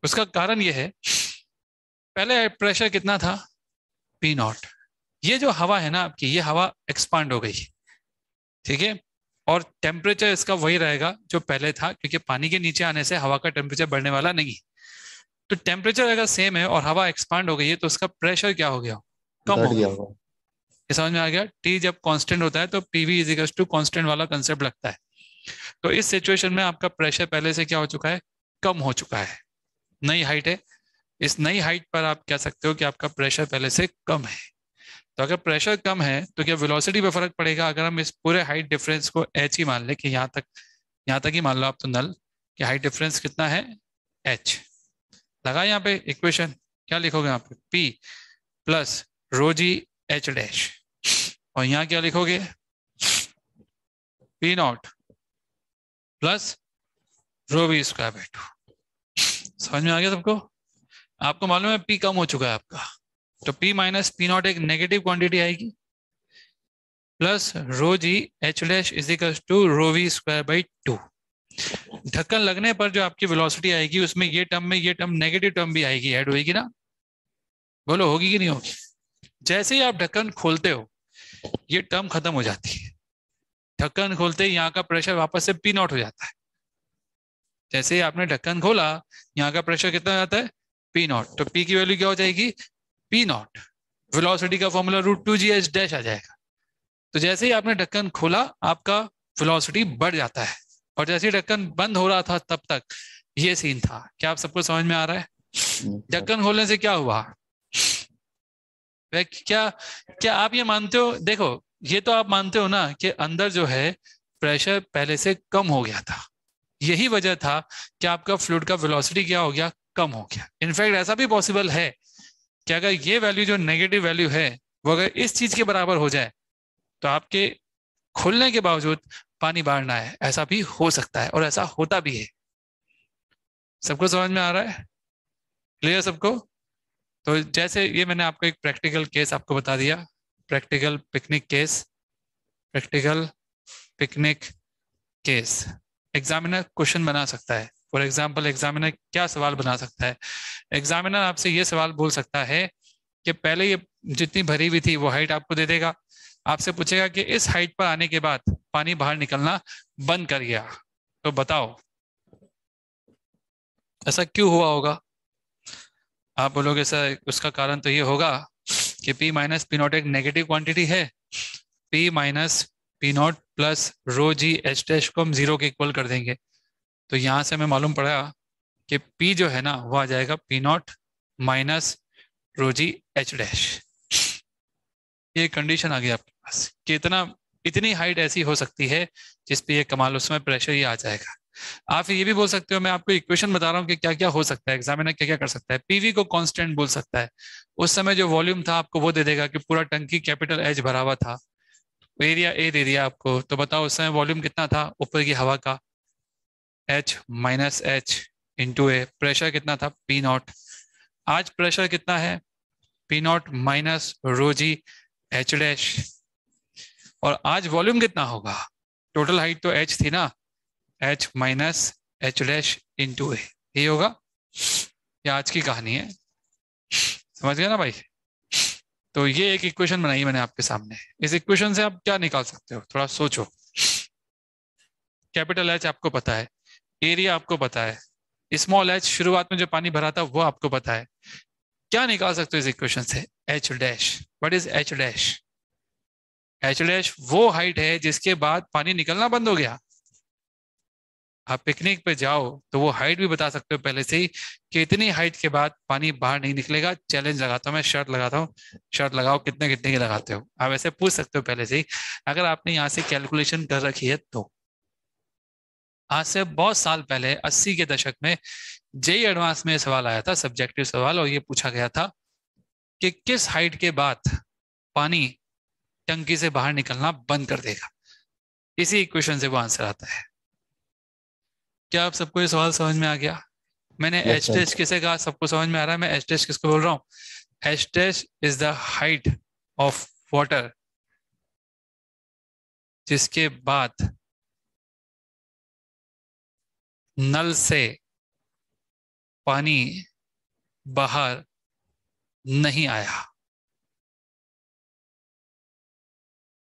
उसका कारण ये है, पहले प्रेशर कितना था, P0। ये जो हवा है ना आपकी, ये हवा एक्सपांड हो गई, ठीक है, और टेम्परेचर इसका वही रहेगा जो पहले था, क्योंकि पानी के नीचे आने से हवा का टेम्परेचर बढ़ने वाला नहीं। तो टेम्परेचर अगर सेम है और हवा एक्सपांड हो गई है, तो उसका प्रेशर क्या हो गया, कम घट हो गया गया। होगा। ये समझ में आ गया। टी जब कांस्टेंट होता है तो PV is equal to constant वाला कंसेप्ट लगता है। तो इस सिचुएशन में आपका प्रेशर पहले से क्या हो चुका है, कम हो चुका है। नई हाइट है, इस नई हाइट पर आप कह सकते हो कि आपका प्रेशर पहले से कम है। तो अगर प्रेशर कम है तो क्या वेलोसिटी पे फर्क पड़ेगा। अगर हम इस पूरे हाइट डिफरेंस को h ही मान ले कि यहाँ तक ही मान लो आप, तो नल कि हाइट डिफरेंस कितना है, h लगा। यहाँ पे इक्वेशन क्या लिखोगे, यहाँ पे p प्लस ρg(h'), और यहाँ क्या लिखोगे, P0 प्लस ρv²/2। समझ में आ गया सबको। आपको मालूम है P कम हो चुका है आपका, तो P माइनस P0 एक नेगेटिव क्वांटिटी आएगी, plus ρg(h' is equal to ρv²/2। ढक्कन लगने पर जो आपकी वेलोसिटी आएगी, उसमें ये टर्म नेगेटिव टर्म भी आएगी, ऐड होगी ना, बोलो होगी कि नहीं होगी। जैसे ही आप ढक्कन खोलते हो ये टर्म खत्म हो जाती है, ढक्कन खोलते ही यहाँ का प्रेशर वापस से P0 हो जाता है। जैसे ही आपने ढक्कन खोला, यहाँ का प्रेशर कितना हो जाता है, P0। तो P की वैल्यू क्या हो जाएगी, P0। वेलोसिटी का फॉर्मूला √2gh' आ जाएगा। तो जैसे ही आपने ढक्कन खोला आपका वेलोसिटी बढ़ जाता है, और जैसे ही ढक्कन बंद हो रहा था तब तक ये सीन था। क्या आप सबको समझ में आ रहा है। ढक्कन खोलने से क्या हुआ, क्या क्या आप ये मानते हो, देखो ये तो आप मानते हो ना कि अंदर जो है प्रेशर पहले से कम हो गया था, यही वजह था कि आपका फ्लूइड का वेलोसिटी क्या हो गया, कम हो गया। इनफैक्ट ऐसा भी पॉसिबल है कि अगर ये वैल्यू जो नेगेटिव वैल्यू है वो अगर इस चीज के बराबर हो जाए, तो आपके खुलने के बावजूद पानी बाहर ना आए, ऐसा भी हो सकता है, और ऐसा होता भी है। सबको समझ में आ रहा है, क्लियर सबको। तो जैसे ये मैंने आपको एक प्रैक्टिकल केस आपको बता दिया, practical picnic case, practical picnic case examiner question बना सकता है। फॉर एग्जाम्पल एग्जामिनर क्या सवाल बना सकता है, एग्जामिनर आपसे ये सवाल बोल सकता है कि पहले ये जितनी भरी हुई थी वो हाइट आपको दे देगा, आपसे पूछेगा कि इस हाइट पर आने के बाद पानी बाहर निकलना बंद कर गया, तो बताओ ऐसा क्यों हुआ होगा। आप बोलोगे सर उसका कारण तो ये होगा कि P माइनस P0 एक नेगेटिव क्वांटिटी है, P minus P0 plus ρg(h') को हम 0 के इक्वल कर देंगे। तो यहां से हमें मालूम पड़ा कि P जो है ना वो आ जाएगा P0 माइनस ρg(h'). ये कंडीशन आ गई आपके पास कि इतनी हाइट ऐसी हो सकती है जिस पे ये कमाल, उसमें प्रेशर ये आ जाएगा। आप ये भी बोल सकते हो, मैं आपको इक्वेशन बता रहा हूँ कि क्या क्या हो सकता है, एग्जामिनर क्या क्या कर सकता है। पीवी को कांस्टेंट बोल सकता है, उस समय जो वॉल्यूम था आपको वो दे देगा कि पूरा टंकी कैपिटल H भरा हुआ था, एरिया ए दे दिया आपको, तो बताओ उस समय वॉल्यूम कितना था ऊपर की हवा का, H माइनस H इंटू ए। प्रेशर कितना था, P0। आज प्रेशर कितना है, P0 माइनस ρg(h'), और आज वॉल्यूम कितना होगा, टोटल हाइट तो H थी ना, H माइनस H' इंटू ए, ये होगा। ये आज की कहानी है, समझ गया ना भाई। तो ये एक इक्वेशन बनाई मैंने आपके सामने, इस इक्वेशन से आप क्या निकाल सकते हो, थोड़ा सोचो कैपिटल एच आपको पता है, एरिया आपको पता है, स्मॉल एच शुरुआत में जो पानी भरा था वो आपको पता है। क्या निकाल सकते हो इस इक्वेशन से? H dash. What is H dash? H dash वो हाइट है जिसके बाद पानी निकलना बंद हो गया। आप पिकनिक पे जाओ तो वो हाइट भी बता सकते हो पहले से ही कि इतनी हाइट के बाद पानी बाहर नहीं निकलेगा। चैलेंज लगाता हूँ मैं, शर्त लगाता हूँ, शर्त लगाओ कितने कितने की लगाते हो। आप ऐसे पूछ सकते हो पहले से ही, अगर आपने यहाँ से कैलकुलेशन कर रखी है तो। आज से बहुत साल पहले 80 के दशक में जेई एडवांस में सवाल आया था, सब्जेक्टिव सवाल, और ये पूछा गया था कि किस हाइट के बाद पानी टंकी से बाहर निकलना बंद कर देगा। इसी इक्वेशन से वो आंसर आता है। क्या आप सबको ये सवाल समझ में आ गया? मैंने Yes, एच sir. टेस्ट किसे कहा? सबको समझ में आ रहा है मैं एच टेस्ट किसको बोल रहा हूँ? H test is the height of water जिसके बाद नल से पानी बाहर नहीं आया।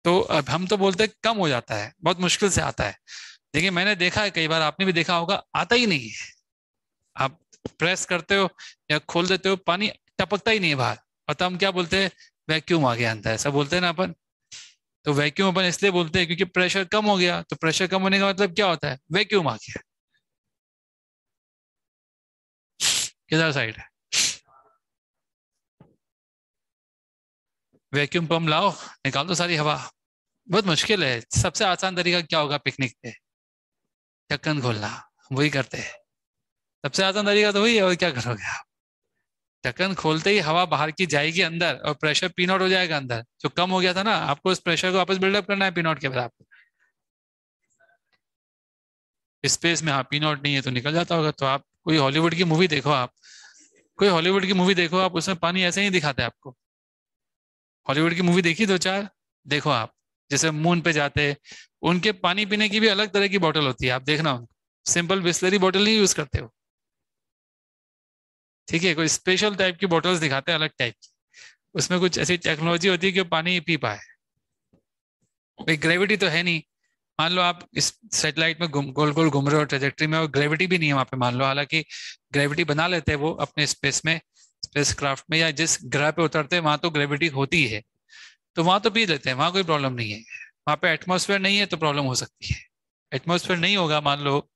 तो अब हम तो बोलते हैं कम हो जाता है, बहुत मुश्किल से आता है, लेकिन मैंने देखा है कई बार, आपने भी देखा होगा, आता ही नहीं है। आप प्रेस करते हो या खोल देते हो, पानी टपकता ही नहीं है बाहर, और तब हम क्या बोलते हैं? वैक्यूम आ गया अंदर, ऐसा बोलते हैं ना अपन। तो वैक्यूम अपन इसलिए बोलते हैं क्योंकि प्रेशर कम हो गया। तो प्रेशर कम होने का मतलब क्या होता है? वैक्यूम आ गया। किधर साइड है? वैक्यूम पंप लाओ, निकाल दो सारी हवा। बहुत मुश्किल है। सबसे आसान तरीका क्या होगा पिकनिक पे? ढक्कन खोलना। वही करते हैं, सबसे आसान तरीका तो वही है। और क्या करोगे आप? ढक्कन खोलते ही हवा बाहर की जाएगी अंदर, और प्रेशर पी नॉट हो जाएगा अंदर। जो कम हो गया था ना, आपको उस प्रेशर को वापस बिल्डअप करना है पी नॉट के बराबर। स्पेस में हाँ पी नॉट नहीं है तो निकल जाता होगा। तो आप कोई हॉलीवुड की मूवी देखो, आप कोई हॉलीवुड की मूवी देखो, आप उसमें पानी ऐसे ही दिखाते हैं आपको। हॉलीवुड की मूवी देखी दो चार, देखो आप, जैसे मून पे जाते हैं, उनके पानी पीने की भी अलग तरह की बोतल होती है, आप देखना उनको। सिंपल बिस्लरी बोतल नहीं यूज करते हो, ठीक है? कोई स्पेशल टाइप की बोतल्स दिखाते हैं, अलग टाइप की। उसमें कुछ ऐसी टेक्नोलॉजी होती है कि वो पानी पी पाए। भाई ग्रेविटी तो है नहीं। मान लो आप इस सेटेलाइट में गोल गोल घूम रहे हो ट्रेजेक्ट्री में, और ग्रेविटी भी नहीं है वहां पे, मान लो। हालांकि ग्रेविटी बना लेते हैं वो अपने स्पेस में, स्पेस क्राफ्ट में, या जिस ग्रह पे उतरते हैं वहां तो ग्रेविटी होती है, तो वहां तो पी लेते हैं, वहां कोई प्रॉब्लम नहीं है। वहां पे एटमॉस्फेयर नहीं है तो प्रॉब्लम हो सकती है। एटमॉस्फेयर नहीं होगा, मान लो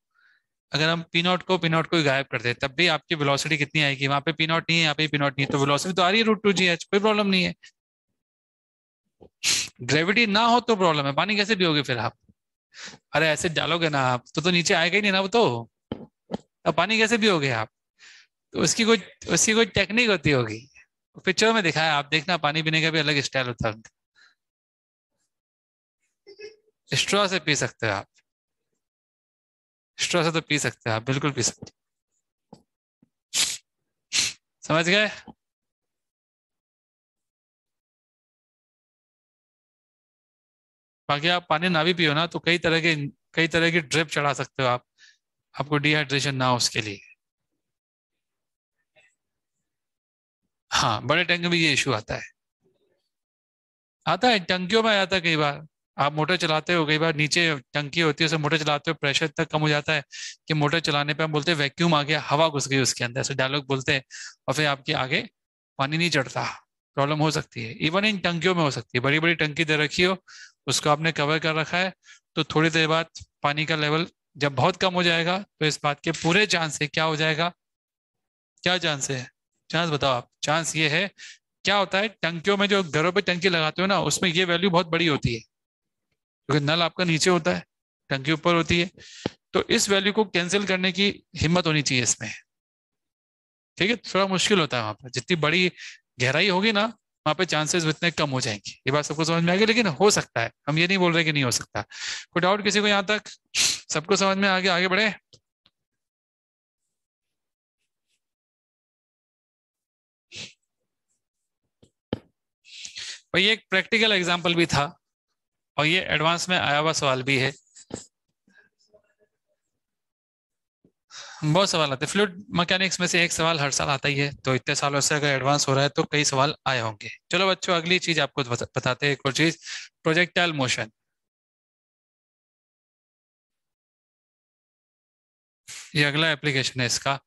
अगर हम पी नॉट को ही गायब कर दें, तब भी आपकी वेलोसिटी कितनी आएगी? वहां पे पी नॉट नहीं है, यहाँ पे पी नॉट नहीं है, तो वेलोसिटी तो आ रही है √2gh, कोई प्रॉब्लम नहीं है। ग्रेविटी ना हो तो प्रॉब्लम है। पानी कैसे पियोगे फिर आप? अरे ऐसे डालोगे ना आप तो नीचे आएगा ही नहीं ना वो तो। अब पानी कैसे पियोगे आप? तो उसकी कोई टेक्निक होती होगी। पिक्चर में दिखाया, आप देखना, पानी पीने का भी अलग स्टाइल होता है उनका। स्ट्रॉ से पी सकते हो आप, स्ट्रॉ से तो पी सकते हो आप, बिल्कुल पी सकते हो। समझ गए? बाकी आप पानी ना भी पियो ना तो कई तरह की ड्रिप चढ़ा सकते हो आप, आपको डिहाइड्रेशन ना हो उसके लिए। हाँ, बड़े टैंक में भी ये इशू आता है टंकियों में आ जाता है कई बार। आप मोटर चलाते हो, कई बार नीचे टंकी होती है, उसे मोटर चलाते हो, प्रेशर इतना कम हो जाता है कि मोटर चलाने पे हम बोलते हैं वैक्यूम आ गया, हवा घुस गई उसके अंदर, ऐसे डायलॉग बोलते हैं, और फिर आपके आगे पानी नहीं चढ़ता। प्रॉब्लम हो सकती है, इवन इन टंकियों में हो सकती है। बड़ी बड़ी टंकी दे रखी हो, उसको आपने कवर कर रखा है, तो थोड़ी देर बाद पानी का लेवल जब बहुत कम हो जाएगा तो इस बात के पूरे चांस है, क्या हो जाएगा? क्या चांस है? चांस बताओ आप। चांस ये है, क्या होता है टंकियों में, जो घरों पे टंकी लगाते हो ना, उसमें ये वैल्यू बहुत बड़ी होती है, क्योंकि नल आपका नीचे होता है, टंकी ऊपर होती है। तो इस वैल्यू को कैंसिल करने की हिम्मत होनी चाहिए इसमें, ठीक है? थोड़ा मुश्किल होता है वहां पर, जितनी बड़ी गहराई होगी ना, वहां पे चांसेस उतने कम हो जाएंगे। ये बात सबको समझ में आ गई? लेकिन हो सकता है, हम ये नहीं बोल रहे कि नहीं हो सकता। कोई डाउट किसी को यहाँ तक? सबको समझ में आ गया? आगे बढ़े। भाई एक प्रैक्टिकल एग्जाम्पल भी था, और ये एडवांस में आया हुआ सवाल भी है। बहुत सवाल आते हैं फ्लूइड मैकेनिक्स में से, एक सवाल हर साल आता ही है, तो इतने सालों से अगर एडवांस हो रहा है तो कई सवाल आए होंगे। चलो बच्चों, अगली चीज आपको बताते हैं, एक और चीज, प्रोजेक्टाइल मोशन। ये अगला एप्लीकेशन है इसका।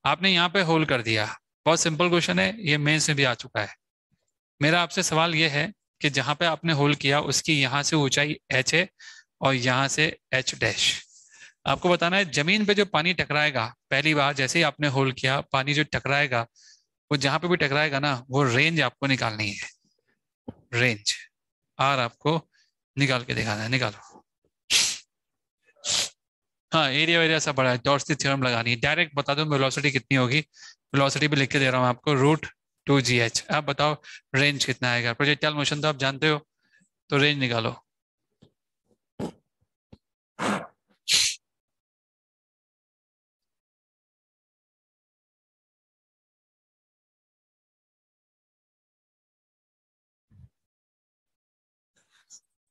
आपने यहाँ पे होल कर दिया, बहुत सिंपल क्वेश्चन है, ये मेंस में भी आ चुका है। मेरा आपसे सवाल ये है कि जहाँ पे आपने होल किया उसकी यहाँ से ऊंचाई h है और यहाँ से h डैश। आपको बताना है जमीन पे जो पानी टकराएगा, पहली बार जैसे ही आपने होल किया पानी जो टकराएगा, वो जहाँ पे भी टकराएगा ना, वो रेंज आपको निकालनी है। रेंज आर आपको निकाल के दिखाना है, निकालो। हाँ, एरिया वेरिया सब बड़ा है, टॉर्च की थ्योरम लगानी है। डायरेक्ट बता दो वेलोसिटी कितनी होगी, वेलोसिटी भी लिख के दे रहा हूँ आपको, √2gh। आप बताओ रेंज कितना आएगा। प्रोजेक्टाइल मोशन तो आप जानते हो, तो रेंज निकालो।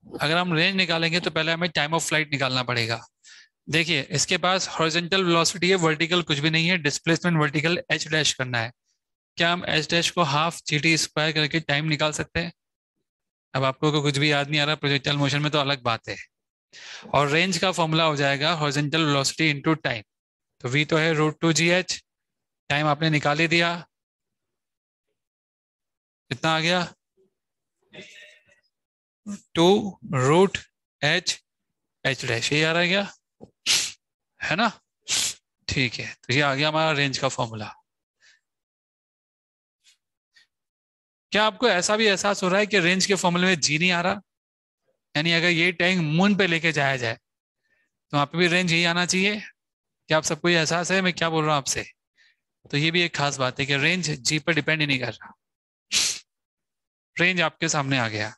अगर हम रेंज निकालेंगे तो पहले हमें टाइम ऑफ फ्लाइट निकालना पड़ेगा। देखिए इसके पास हॉरिजॉन्टल वेलोसिटी है, वर्टिकल कुछ भी नहीं है, डिस्प्लेसमेंट वर्टिकल h डैश करना है। क्या हम h डैश को हाफ GT² करके टाइम निकाल सकते हैं? अब आपको को कुछ भी याद नहीं आ रहा प्रोजेक्टाइल मोशन में तो अलग बात है। और रेंज का फॉर्मूला हो जाएगा हॉरिजॉन्टल वेलोसिटी इनटू टाइम। तो v तो है √2gh, टाइम आपने निकाल ही दिया, कितना आ गया 2√h h डैश, ये आ रहा है क्या, है ना? ठीक है, तो ये आ गया हमारा रेंज का फॉर्मूला। क्या आपको ऐसा भी एहसास हो रहा है कि रेंज के फॉर्मूले में जी नहीं आ रहा? यानी अगर ये टैंक मून पे लेके जाया जाए तो वहां पे भी रेंज यही आना चाहिए। क्या आप सबको ये एहसास है मैं क्या बोल रहा हूँ आपसे? तो ये भी एक खास बात है कि रेंज जी पर डिपेंड ही नहीं कर रहा। रेंज आपके सामने आ गया।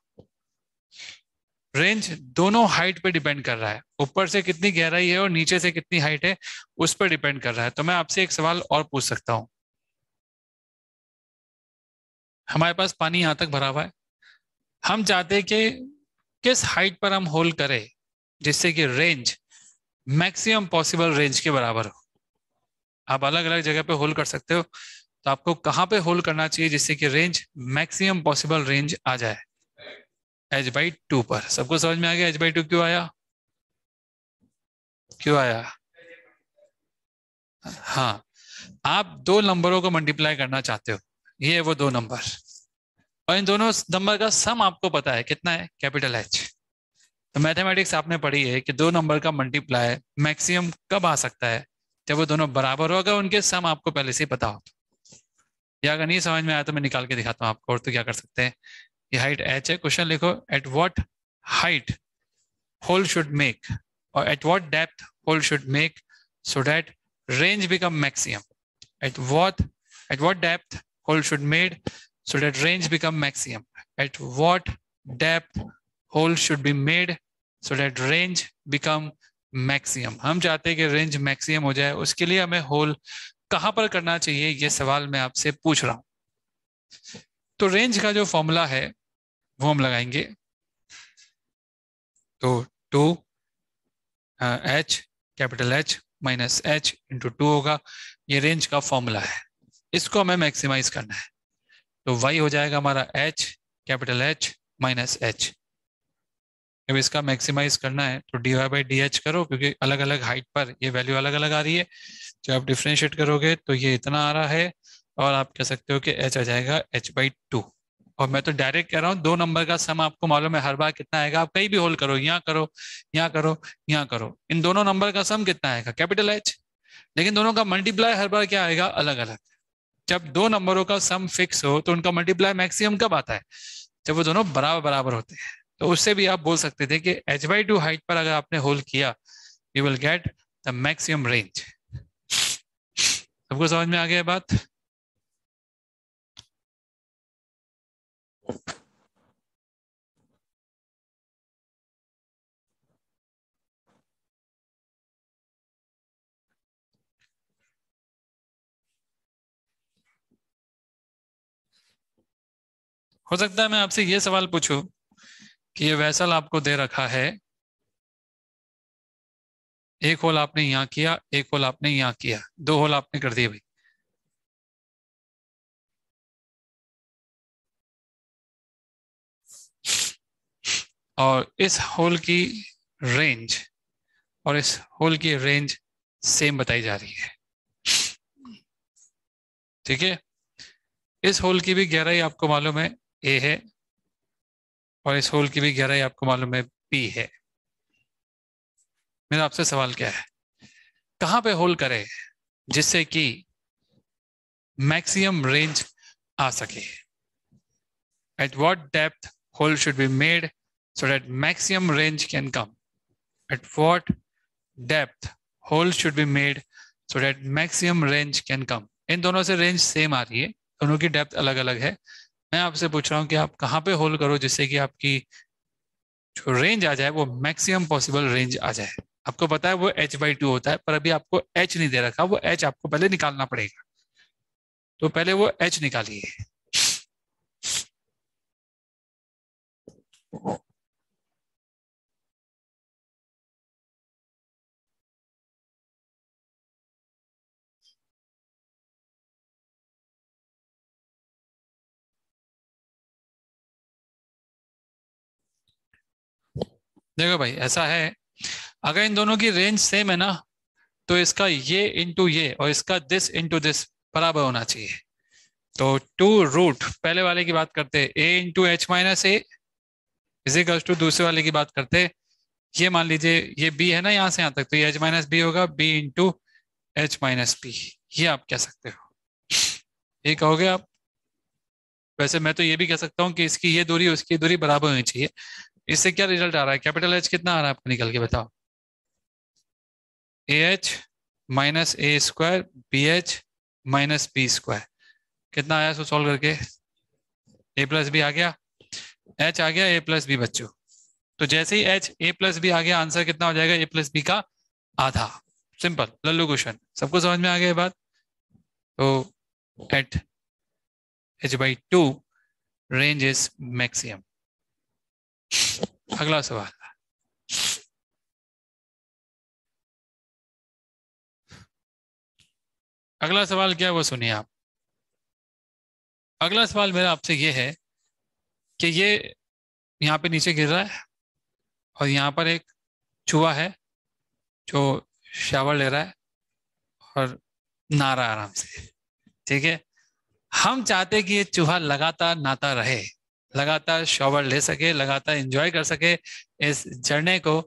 रेंज दोनों हाइट पे डिपेंड कर रहा है, ऊपर से कितनी गहराई है और नीचे से कितनी हाइट है उस पर डिपेंड कर रहा है। तो मैं आपसे एक सवाल और पूछ सकता हूँ। हमारे पास पानी यहाँ तक भरा हुआ है, हम चाहते हैं कि किस हाइट पर हम होल करें जिससे कि रेंज मैक्सिमम पॉसिबल रेंज के बराबर हो। आप अलग अलग जगह पे होल कर सकते हो, तो आपको कहाँ पे होल करना चाहिए जिससे कि रेंज मैक्सिमम पॉसिबल रेंज आ जाए? h/2 पर। सबको समझ में आ गया h/2 क्यों आया? क्यों आया? हाँ, आप दो नंबरों को मल्टीप्लाई करना चाहते हो, ये है वो दो नंबर, और इन दोनों नंबर का सम आपको पता है कितना है, H। तो मैथमेटिक्स आपने पढ़ी है कि दो नंबर का मल्टीप्लाई मैक्सिमम कब आ सकता है, जब वो दोनों बराबर हो, अगर उनके सम आपको पहले से ही पता हो। या अगर नहीं समझ में आया तो मैं निकाल के दिखाता हूँ आपको। और तो क्या कर सकते हैं, ये हाइट h है, क्वेश्चन लिखो at what height hole should make और at what depth hole should make so that range become maximum. At what depth hole should made so that range become maximum. At what depth hole should be made so that range become maximum. हम चाहते हैं कि range maximum हो जाए, उसके लिए हमें whole कहां पर करना चाहिए, ये सवाल मैं आपसे पूछ रहा हूं। तो रेंज का जो फॉर्मूला है वो हम लगाएंगे, तो 2h capital H minus h into 2 होगा, ये रेंज का फॉर्मूला है। इसको हमें मैक्सिमाइज करना है, तो y हो जाएगा हमारा h capital H minus h। जब इसका मैक्सिमाइज करना है तो dy/dh करो, क्योंकि अलग अलग हाइट पर ये वैल्यू अलग अलग आ रही है। जब आप डिफ्रेंशिएट करोगे तो ये इतना आ रहा है, और आप कह सकते हो कि h आ जाएगा h/2। और मैं तो डायरेक्ट कह रहा हूँ, दो नंबर का सम आपको मालूम है हर बार कितना आएगा। आप कहीं भी होल करो, यहाँ करो, यहाँ करो, यहाँ करो, इन दोनों नंबर का सम कितना आएगा, कैपिटल H। लेकिन दोनों का मल्टीप्लाई हर बार क्या आएगा, अलग अलग। जब दो नंबरों का सम फिक्स हो तो उनका मल्टीप्लाई मैक्सिमम कब आता है, जब वो दोनों बराबर बराबर होते हैं। तो उससे भी आप बोल सकते थे कि h/2 हाइट पर अगर आपने होल किया, you will get the maximum range. सबको समझ में आ गया बात? हो सकता है मैं आपसे ये सवाल पूछूं कि ये वेसल आपको दे रखा है, एक होल आपने यहाँ किया, एक होल आपने यहाँ किया, दो होल आपने कर दिए भाई। और इस होल की रेंज और इस होल की रेंज सेम बताई जा रही है। ठीक है, इस होल की भी गहराई आपको मालूम है ए है, और इस होल की भी गहराई आपको मालूम है बी है। मेरा आपसे सवाल क्या है, कहां पे होल करें जिससे कि मैक्सिमम रेंज आ सके? Eight what depth hole should be made so that maximum range can come? At what depth hole should be made so that maximum range can come? इन दोनों से रेंज सेम आ रही है, दोनों की डेप्थ अलग अलग है। मैं आपसे पूछ रहा हूँ कि आप कहाँ पे होल करो जिससे कि आपकी जो रेंज आ जाए वो मैक्सिमम पॉसिबल रेंज आ जाए। आपको पता है वो h/2 होता है, पर अभी आपको h नहीं दे रखा, वो h आपको पहले निकालना पड़ेगा। तो पहले वो h निकालिए। देखो भाई, ऐसा है, अगर इन दोनों की रेंज सेम है ना, तो इसका ये इंटू ये और इसका दिस इंटू दिस बराबर होना चाहिए। तो 2 रूट पहले वाले की बात करते a into H minus A is equals to दूसरे वाले की बात करते, ये मान लीजिए ये b है ना यहाँ से यहाँ तक, तो ये h माइनस बी होगा, b into H minus B. ये आप कह सकते हो, ये कहोगे आप। वैसे मैं तो ये भी कह सकता हूँ कि इसकी ये दूरी उसकी दूरी बराबर होनी चाहिए। इससे क्या रिजल्ट आ रहा है, कैपिटल H कितना आ रहा है आपको निकल के बताओ? AH minus a square BH minus b square. कितना आया इसको सॉल्व करके? a प्लस बी आ गया, h आ गया a प्लस बी बच्चों। तो जैसे ही h a प्लस बी आ गया, आंसर कितना हो जाएगा? a प्लस बी का आधा। सिंपल लल्लू क्वेश्चन, सबको समझ में आ गया ये बात? तो eight h/2 range is maximum. अगला सवाल, अगला सवाल क्या है वो सुनिए आप। अगला सवाल मेरा आपसे ये है कि ये यहाँ पे नीचे गिर रहा है और यहाँ पर एक चूहा है जो शावर ले रहा है और नहा रहा है आराम से। ठीक है, हम चाहते हैं कि ये चूहा लगातार नहाता रहे, लगातार शावर ले सके, लगातार एंजॉय कर सके इस झरने को।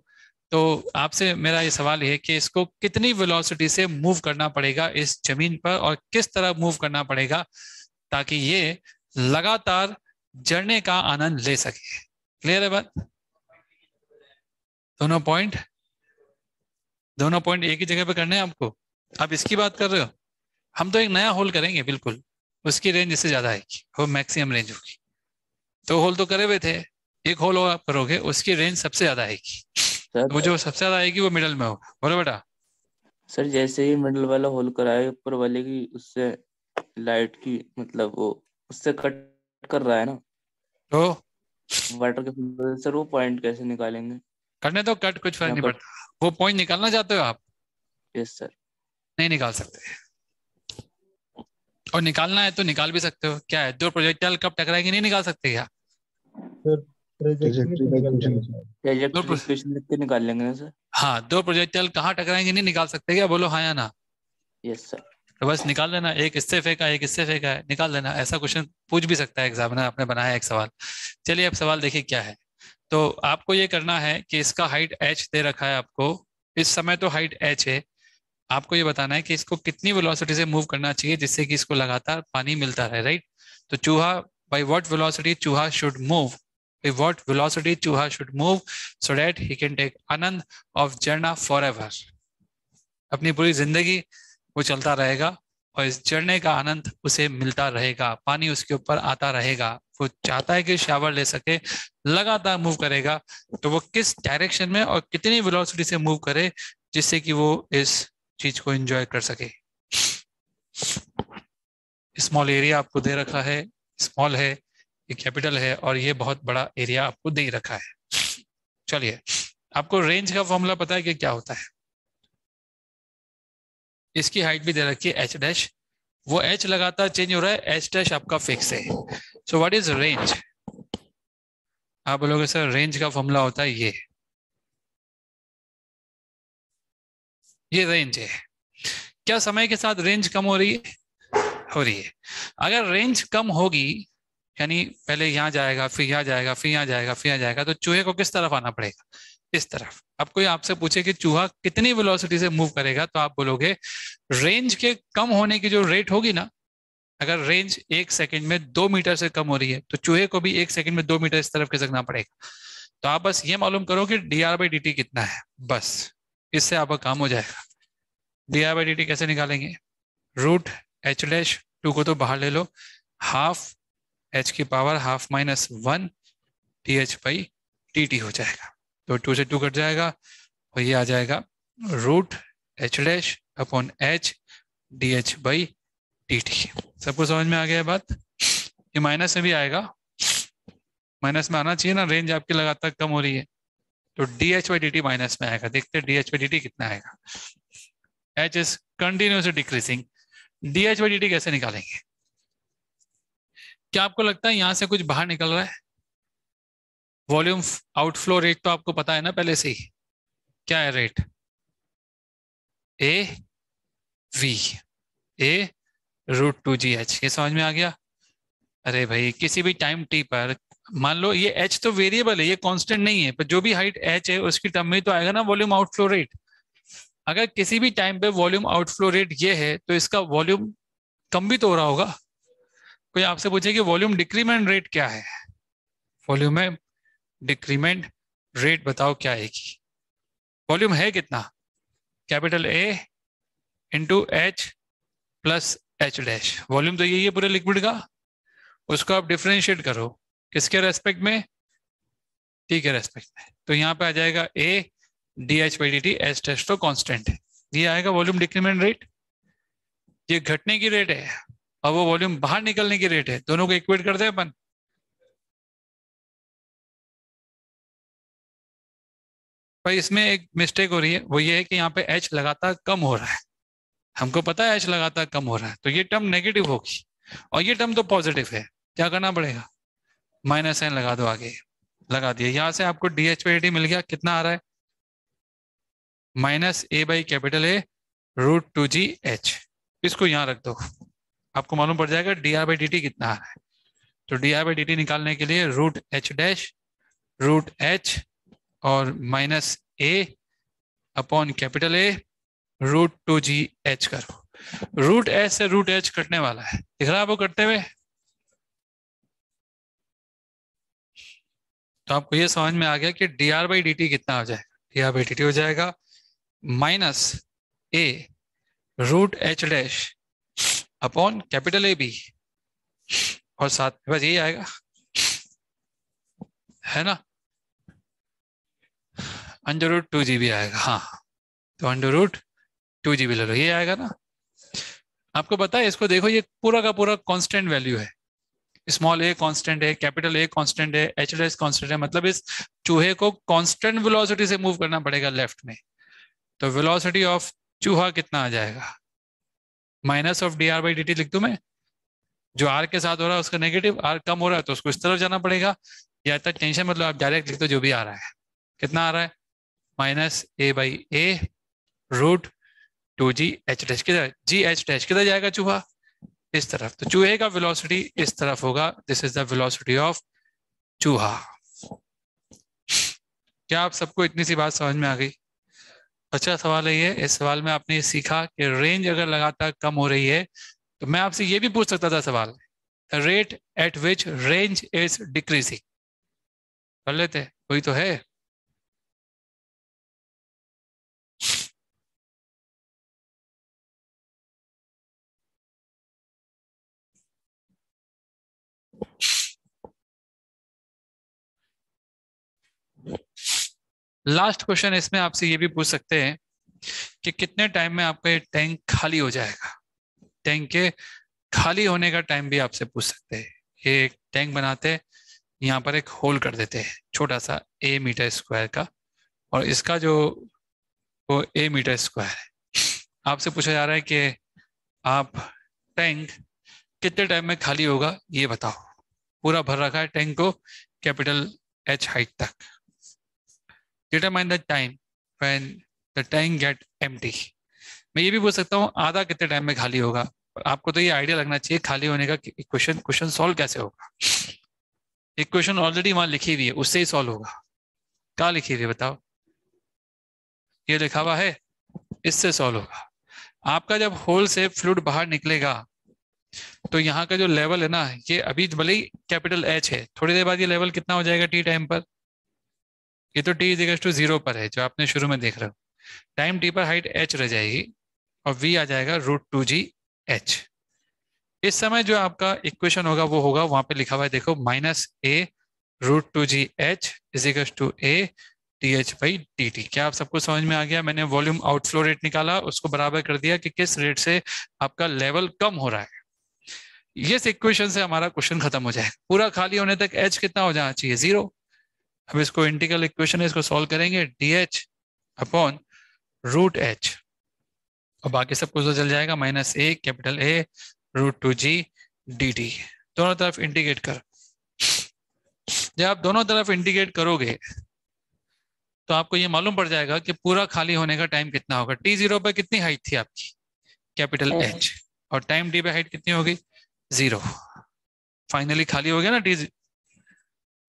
तो आपसे मेरा ये सवाल है कि इसको कितनी वेलोसिटी से मूव करना पड़ेगा इस जमीन पर, और किस तरह मूव करना पड़ेगा ताकि ये लगातार झरने का आनंद ले सके। क्लियर है बात? दोनों पॉइंट एक ही जगह पे करने हैं आपको। आप इसकी बात कर रहे हो, हम तो एक नया होल करेंगे बिल्कुल, उसकी रेंज इससे ज्यादा आएगी, वो मैक्सिमम रेंज होगी। तो होल तो करे हुए थे, एक होल और आप करोगे, उसकी रेंज सबसे ज्यादा आएगी। वो जो सबसे ज्यादा आएगी वो मिडल में होगा। बोलो बेटा। सर जैसे ही मिडल वाला होल कराए, ऊपर वाले की उससे लाइट की मतलब वो उससे कट कर रहा है ना तो वाटर के, सर वो पॉइंट कैसे निकालेंगे? करने तो कट, कुछ फर्क यहाँ नहीं पर पड़ता। वो पॉइंट निकालना चाहते हो आप? Yes sir. नहीं निकाल सकते, और निकालना है तो निकाल भी सकते हो। क्या है, दो प्रोजेक्टाइल कब टकराएंगे नहीं निकाल सकते क्या? ट्रेजेक्ट्री का इक्वेशन। ट्रैजेक्टरी इक्वेशन लिख के निकाल लेंगे ना सर? हाँ, दो प्रोजेक्टाइल कहाँ टकराएंगे नहीं निकाल सकते क्या? बोलो हाँ या ना। Yes sir. तो बस निकाल लेना, एक इससे फेंका एक इससे फेंका है, निकाल लेना। ऐसा क्वेश्चन पूछ भी सकता है एग्जामिनर, आपने बनाया एक सवाल। चलिए अब सवाल देखिए क्या है। तो आपको ये करना है कि इसका हाइट h दे रखा है आपको, इस समय तो हाइट h है। आपको ये बताना है कि इसको कितनी वेलोसिटी से मूव करना चाहिए जिससे कि इसको लगातार पानी मिलता रहे, राइट? तो चूहा, बाय व्हाट वेलोसिटी चूहा should move, by what velocity चूहा should move so that he can take Anand of झरना forever। अपनी पूरी जिंदगी वो चलता रहेगा और इस झरने का आनंद उसे मिलता रहेगा, पानी उसके ऊपर आता रहेगा। वो चाहता है कि शावर ले सके, लगातार मूव करेगा। तो वो किस डायरेक्शन में और कितनी वेलोसिटी से मूव करे जिससे कि वो इस चीज को एंजॉय कर सके। स्मॉल एरिया आपको दे रखा है, स्मॉल है, ये कैपिटल है, और ये बहुत बड़ा एरिया आपको दे रखा है। चलिए, आपको रेंज का फॉर्मूला पता है कि क्या होता है? इसकी हाइट भी दे रखी है h डैश, वो h लगातार चेंज हो रहा है, h डैश आपका फिक्स है। So what is range? आप बोलोगे सर रेंज का फॉर्मूला होता है ये रेंज है। क्या समय के साथ रेंज कम हो रही है? हो रही है। अगर रेंज कम होगी, यानी पहले यहाँ जाएगा, फिर यहाँ जाएगा, फिर यहाँ जाएगा, फिर यहाँ जाएगा, तो चूहे को किस तरफ आना पड़ेगा? इस तरफ। अब कोई आपसे पूछे कि चूहा कितनी वेलोसिटी से मूव करेगा, तो आप बोलोगे रेंज के कम होने की जो रेट होगी ना, अगर रेंज 1 सेकंड में 2 मीटर से कम हो रही है, तो चूहे को भी 1 सेकंड में 2 मीटर इस तरफ खिसकना पड़ेगा। तो आप बस ये मालूम करो कि dr/dt कितना है, बस इससे आपका काम हो जाएगा। dr/dt कैसे निकालेंगे? रूट एच डैश, 2 को तो बाहर ले लो, हाफ h की पावर हाफ माइनस 1 dh/dt हो जाएगा। तो 2 से 2 कट जाएगा और ये आ जाएगा root H dash upon h dh/dt। सबको समझ में आ गया बात? ये माइनस में भी आएगा, माइनस में आना चाहिए ना, रेंज आपकी लगातार कम हो रही है, तो dh/dt माइनस में आएगा। देखते हैं dh/dt कितना आएगा। h is continuously decreasing, dh/dt कैसे निकालेंगे? क्या आपको लगता है यहां से कुछ बाहर निकल रहा है? वॉल्यूम आउटफ्लो रेट तो आपको पता है ना पहले से ही, क्या है rate? A V, A √2gh। ये समझ में आ गया? अरे भाई, किसी भी टाइम t पर मान लो ये h तो वेरिएबल है, ये कांस्टेंट नहीं है, पर जो भी हाइट h है उसकी टर्म में तो आएगा ना वॉल्यूम आउटफ्लो रेट। अगर किसी भी टाइम पे वॉल्यूम आउटफ्लो रेट ये है, तो इसका वॉल्यूम कम भी तो हो रहा होगा। कोई आपसे पूछे कि वॉल्यूम डिक्रीमेंट रेट क्या है, वॉल्यूम में डिक्रीमेंट रेट बताओ क्या आएगी? वॉल्यूम है कितना? Capital A into H plus H dash. Volume तो यही है पूरे लिक्विड का, उसको आप डिफरेंशिएट करो किसके रेस्पेक्ट में? टी के रेस्पेक्ट में। तो यहाँ पे आ जाएगा A dh/dt, एच डैश तो कांस्टेंट है, ये आएगा वॉल्यूम डिक्रीमेंट रेट। ये घटने की रेट है और वो वॉल्यूम बाहर निकलने की रेट है, दोनों को इक्वेट करते हैं अपन। भाई इसमें एक मिस्टेक हो रही है, वो ये है कि यहाँ पे h लगातार कम हो रहा है, हमको पता है h लगातार कम हो रहा है, तो ये टर्म नेगेटिव होगी और ये टर्म तो पॉजिटिव है। क्या करना पड़ेगा? माइनस साइन लगा दो आगे, लगा दिया। यहाँ से आपको dh/dt मिल गया, कितना आ रहा है? Minus A/A √2gh। इसको यहाँ रख दो, आपको मालूम पड़ जाएगा dr/dt कितना आ रहा है। तो dr/dt निकालने के लिए root H dash root h और minus A upon capital A √2gh करो। रूट एच से रूट एच कटने वाला है, दिख रहा है आपको कटते हुए? तो आपको ये समझ में आ गया कि dr/dt कितना हो जाएगा? dr/dt हो जाएगा minus A root H dash upon capital AB, और साथ में बस यही आएगा, है ना, √2g आएगा। हाँ, तो √2g ले लो, ये आएगा ना। आपको पता है, इसको देखो, ये पूरा का पूरा कांस्टेंट वैल्यू है। स्मॉल a कांस्टेंट है, कैपिटल A कांस्टेंट है, एच डैश कांस्टेंट है, मतलब इस चूहे को कांस्टेंट वेलोसिटी से मूव करना पड़ेगा लेफ्ट में। तो वेलोसिटी ऑफ चूहा कितना आ जाएगा? माइनस ऑफ dr/dt लिख दूं मैं? जो r के साथ हो रहा है उसका नेगेटिव, r कम हो रहा है तो उसको इस तरफ जाना पड़ेगा, या इतना टेंशन मतलब आप डायरेक्ट लिख दो जो भी आ रहा है। कितना आ रहा है? Minus A/A √2gh dash. किधर gh डैश किधर जाएगा? चूहा इस तरफ, तो चूहे का वेलोसिटी इस तरफ होगा। This is the velocity of चूहा। क्या आप सबको इतनी सी बात समझ में आ गई? अच्छा सवाल है ये। इस सवाल में आपने ये सीखा कि रेंज अगर लगातार कम हो रही है, तो मैं आपसे ये भी पूछ सकता था सवाल, rate at which range is decreasing. कर लेते, कोई तो है? लास्ट क्वेश्चन इसमें आपसे ये भी पूछ सकते हैं कि कितने टाइम में आपका ये टैंक खाली हो जाएगा। टैंक के खाली होने का टाइम भी आपसे पूछ सकते हैं। ये एक टैंक बनाते हैं, यहाँ पर एक होल कर देते हैं छोटा सा A मीटर स्क्वायर का, और इसका जो वो A मीटर स्क्वायर है। आपसे पूछा जा रहा है कि आप टैंक कितने टाइम में खाली होगा ये बताओ। पूरा भर रखा है टैंक को कैपिटल H हाइट तक। Determine the time when the tank get empty. मैं ये भी पूछ सकता हूँ आधा कितने टाइम में खाली होगा, आपको तो ये आइडिया लगना चाहिए खाली होने का इक्वेशन क्वेश्चन सॉल्व कैसे होगा। इक्वेशन ऑलरेडी वहां लिखी हुई है, उससे ही सॉल्व होगा। कहाँ लिखी हुई है बताओ, ये लिखा हुआ है, इससे सॉल्व होगा। आपका जब होल से फ्लूइड बाहर निकलेगा तो यहाँ का जो लेवल है ना, ये अभी भले ही कैपिटल एच है, थोड़ी देर बाद ये लेवल कितना हो जाएगा टी टाइम पर, ये तो टी इज टू 0 पर है जो आपने शुरू में देख रहे हो। टाइम टी पर हाइट एच रह जाएगी और वी आ जाएगा √2g(h). इस समय जो आपका इक्वेशन होगा वो होगा, वहां पे लिखा हुआ है देखो, -a√2g(h) = a dH/dt। क्या आप सबको समझ में आ गया? मैंने वॉल्यूम आउटफ्लो रेट निकाला, उसको बराबर कर दिया कि किस रेट से आपका लेवल कम हो रहा है। ये इक्वेशन से हमारा क्वेश्चन खत्म हो जाए। पूरा खाली होने तक h कितना हो जाना चाहिए? 0। अब इसको इंटीग्रल इक्वेशन है, इसको सॉल्व करेंगे, dH/√h, और बाकी सब कुछ तो चल जाएगा, -a(A)√2g(dt). दोनों तरफ इंटीग्रेट कर, जब आप दोनों तरफ इंटीग्रेट करोगे तो आपको ये मालूम पड़ जाएगा कि पूरा खाली होने का टाइम कितना होगा। t0 पर कितनी हाइट थी आपकी? Capital H। और टाइम t पे हाइट कितनी होगी? 0। फाइनली खाली हो गया ना t।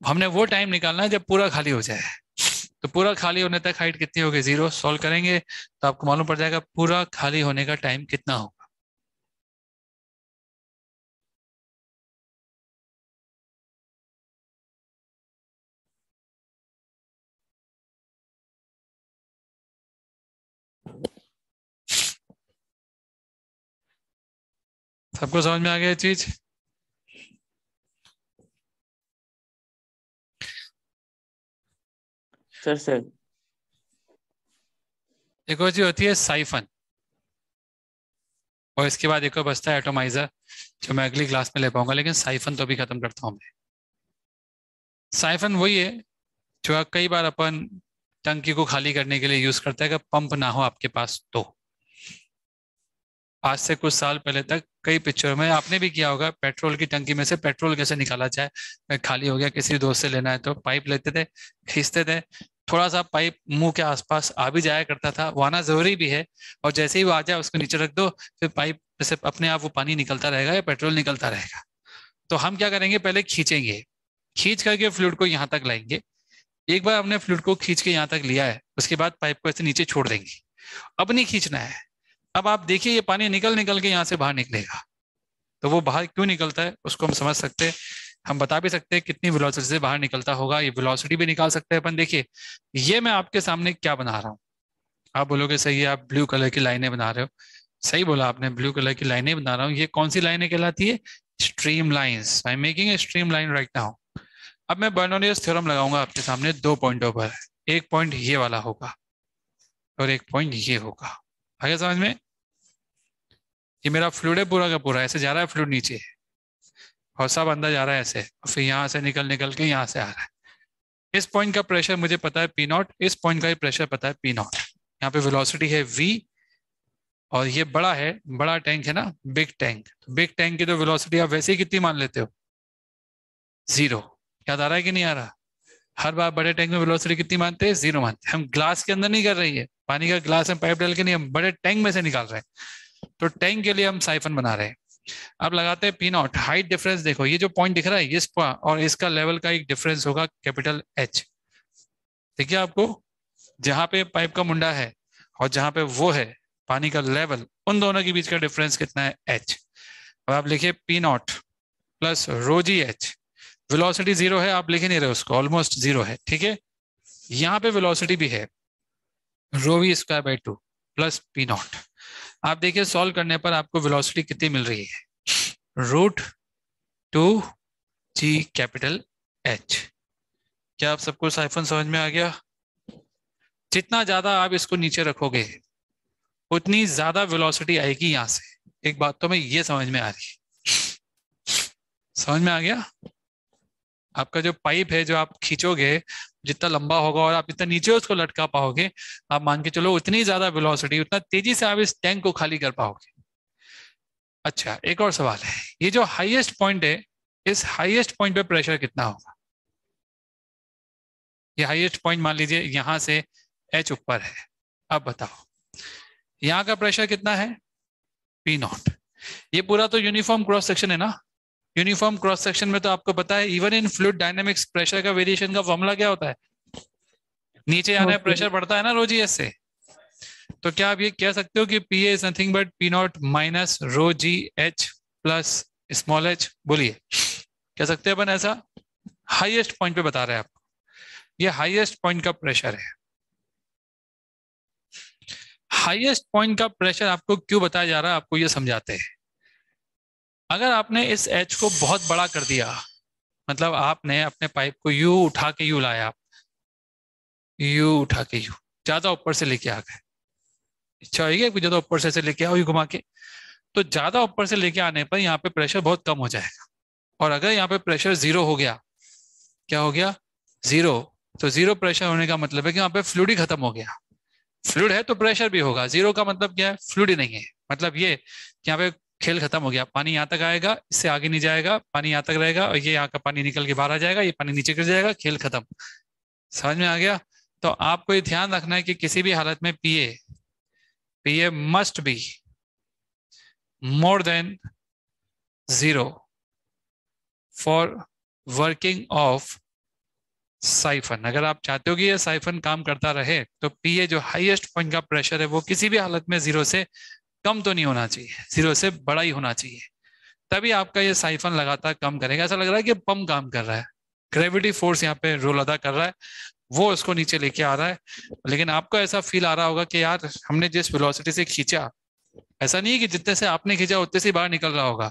हमने वो टाइम निकालना है जब पूरा खाली हो जाए। तो पूरा खाली होने तक हाइट कितनी होगी? 0। सॉल्व करेंगे तो आपको मालूम पड़ जाएगा पूरा खाली होने का टाइम कितना होगा। सबको समझ में आ गया ये चीज? सर एक और चीज होती है साइफन, और इसके बाद एक और बचता है एटोमाइजर, जो मैं अगली क्लास में ले पाऊंगा, लेकिन साइफन तो भी खत्म करता हूं मैं। साइफन वही है जो कई बार अपन टंकी को खाली करने के लिए यूज करते हैं, अगर पंप ना हो आपके पास तो। आज से कुछ साल पहले तक कई पिक्चरों में आपने भी किया होगा, पेट्रोल की टंकी में से पेट्रोल कैसे निकाला जाए, खाली हो गया, किसी दोस्त से लेना है तो पाइप लेते थे, खींचते थे, थोड़ा सा पाइप मुंह के आसपास आ भी जाया करता था, वो आना जरूरी भी है, और जैसे ही वो आ जाए उसको नीचे रख दो, फिर पाइप से अपने आप वो पानी निकलता रहेगा या पेट्रोल निकलता रहेगा। तो हम क्या करेंगे, पहले खींचेंगे, खींच करके फ्लूइड को यहाँ तक लाएंगे। एक बार हमने फ्लूइड को खींच के यहाँ तक लिया है, उसके बाद पाइप को ऐसे नीचे छोड़ देंगे, अब नहीं खींचना है। अब आप देखिए ये पानी निकल निकल के यहाँ से बाहर निकलेगा, तो वो बाहर क्यों निकलता है उसको हम समझ सकते हैं, हम बता भी सकते हैं कितनी वेलोसिटी से बाहर निकलता होगा, ये वेलोसिटी भी निकाल सकते हैं अपन। देखिए ये मैं आपके सामने क्या बना रहा हूँ, आप बोलोगे सही है, आप ब्लू कलर की लाइनें बना रहे हो, सही बोला आपने, ब्लू कलर की लाइनें बना रहा हूँ। ये कौन सी लाइनें कहलाती है? Stream lines. I am making a stream line right now. अब मैं बर्नौलियस थ्योरम लगाऊंगा आपके सामने 2 पॉइंटों पर, एक पॉइंट ये वाला होगा और एक पॉइंट ये होगा। आगे समझ में? ये मेरा फ्लूइड है पूरा का पूरा, ऐसे जा रहा है फ्लूइड नीचे और सब अंदर जा रहा है ऐसे, और फिर यहाँ से निकल निकल के यहाँ से आ रहा है। इस पॉइंट का प्रेशर मुझे पता है P0, इस पॉइंट का भी प्रेशर पता है P0। यहाँ पे वेलोसिटी है V, और ये बड़ा है, बड़ा टैंक है ना, बिग टैंक। बिग टैंक की तो वेलोसिटी आप वैसे ही कितनी मान लेते हो? 0। याद आ रहा है कि नहीं आ रहा? हर बार बड़े टैंक में वेलोसिटी कितनी मानते हैं? 0 मानते हैं। हम ग्लास के अंदर नहीं कर रही है, पानी का ग्लास में पाइप डाल के नहीं, हम बड़े टैंक में से निकाल रहे हैं। तो टैंक के लिए हम साइफन बना रहे हैं। अब लगाते हैं P0। हाइट डिफरेंस देखो, ये जो पॉइंट दिख रहा है इसका और इसका लेवल का एक डिफरेंस होगा कैपिटल H। देखिए आपको, जहां पे पाइप का मुंडा है और जहां पे वो है पानी का लेवल, उन दोनों के बीच का डिफरेंस कितना है? H। अब आप लिखिए P0 प्लस ρgh। वेलोसिटी 0 है, आप लिख ही नहीं रहे उसको, ऑलमोस्ट 0 है, ठीक है। यहाँ पे वेलोसिटी भी है ρv²/2 प्लस P0। आप देखिए सॉल्व करने पर आपको वेलोसिटी कितनी मिल रही है? √2g(H). क्या आप सबको साइफन समझ में आ गया? जितना ज्यादा आप इसको नीचे रखोगे उतनी ज्यादा वेलोसिटी आएगी यहां से। एक बात तो मैं ये समझ में आ रही है, समझ में आ गया? आपका जो पाइप है जो आप खींचोगे, जितना लंबा होगा और आप इतना नीचे उसको लटका पाओगे, आप मान के चलो उतनी ज्यादा वेलोसिटी, उतना तेजी से आप इस टैंक को खाली कर पाओगे। अच्छा, एक और सवाल है, ये जो हाईएस्ट पॉइंट है, इस हाईएस्ट पॉइंट पे प्रेशर कितना होगा? ये हाईएस्ट पॉइंट मान लीजिए यहां से H ऊपर है। अब बताओ यहाँ का प्रेशर कितना है, पी नॉट। ये पूरा तो यूनिफॉर्म क्रॉस सेक्शन है ना। यूनिफॉर्म क्रॉस सेक्शन में तो आपको पता है even in fluid dynamics pressure का वेरिएशन का फॉर्मूला क्या होता है, नीचे आने प्रेशर बढ़ता है ना रो जी एस से। तो क्या आप ये कह सकते हो कि P A is nothing but P not minus rho ji H plus small H, बोलिए कह सकते हैं अपन ऐसा। हाईएस्ट पॉइंट पे बता रहे हैं आपको, ये हाईएस्ट पॉइंट का प्रेशर है। हाईएस्ट पॉइंट का प्रेशर आपको क्यों बताया जा रहा है, आपको ये समझाते हैं। अगर आपने इस एच को बहुत बड़ा कर दिया, मतलब आपने अपने पाइप को यू उठा के यू लाया, यू उठा के यू ज्यादा ऊपर से लेके आ गए, इच्छा होगी कि ज्यादा ऊपर से लेके आओ यू घुमा के, तो ज्यादा ऊपर से लेके आने पर यहाँ पे प्रेशर बहुत कम हो जाएगा। और अगर यहाँ पे प्रेशर जीरो हो गया, क्या हो गया, जीरो, तो जीरो प्रेशर होने का मतलब है कि यहाँ पे फ्लूइड ही खत्म हो गया। फ्लूइड है तो प्रेशर भी होगा, जीरो का मतलब क्या है, फ्लूइड ही नहीं है, मतलब ये कि यहाँ पे खेल खत्म हो गया, पानी यहाँ तक आएगा, इससे आगे नहीं जाएगा, पानी यहाँ तक रहेगा और ये यहाँ का पानी निकल के बाहर आ जाएगा, ये पानी नीचे गिर जाएगा, खेल खत्म। समझ में आ गया। तो आपको ये ध्यान रखना है कि किसी भी हालत में PA must be more than zero for working of siphon. अगर आप चाहते हो कि ये साइफन काम करता रहे तो पीए जो हाईएस्ट पॉइंट का प्रेशर है वो किसी भी हालत में जीरो से कम तो नहीं होना चाहिए, जीरो से बड़ा ही होना चाहिए, तभी आपका ये साइफन लगातार कम करेगा। ऐसा लग रहा है कि पंप काम कर रहा है, ग्रेविटी फोर्स यहाँ पे रोल अदा कर रहा है, वो उसको नीचे लेके आ रहा है। लेकिन आपको ऐसा फील आ रहा होगा कि यार हमने जिस वेलोसिटी से खींचा, ऐसा नहीं है कि जितने से आपने खींचा उतने से बाहर निकल रहा होगा,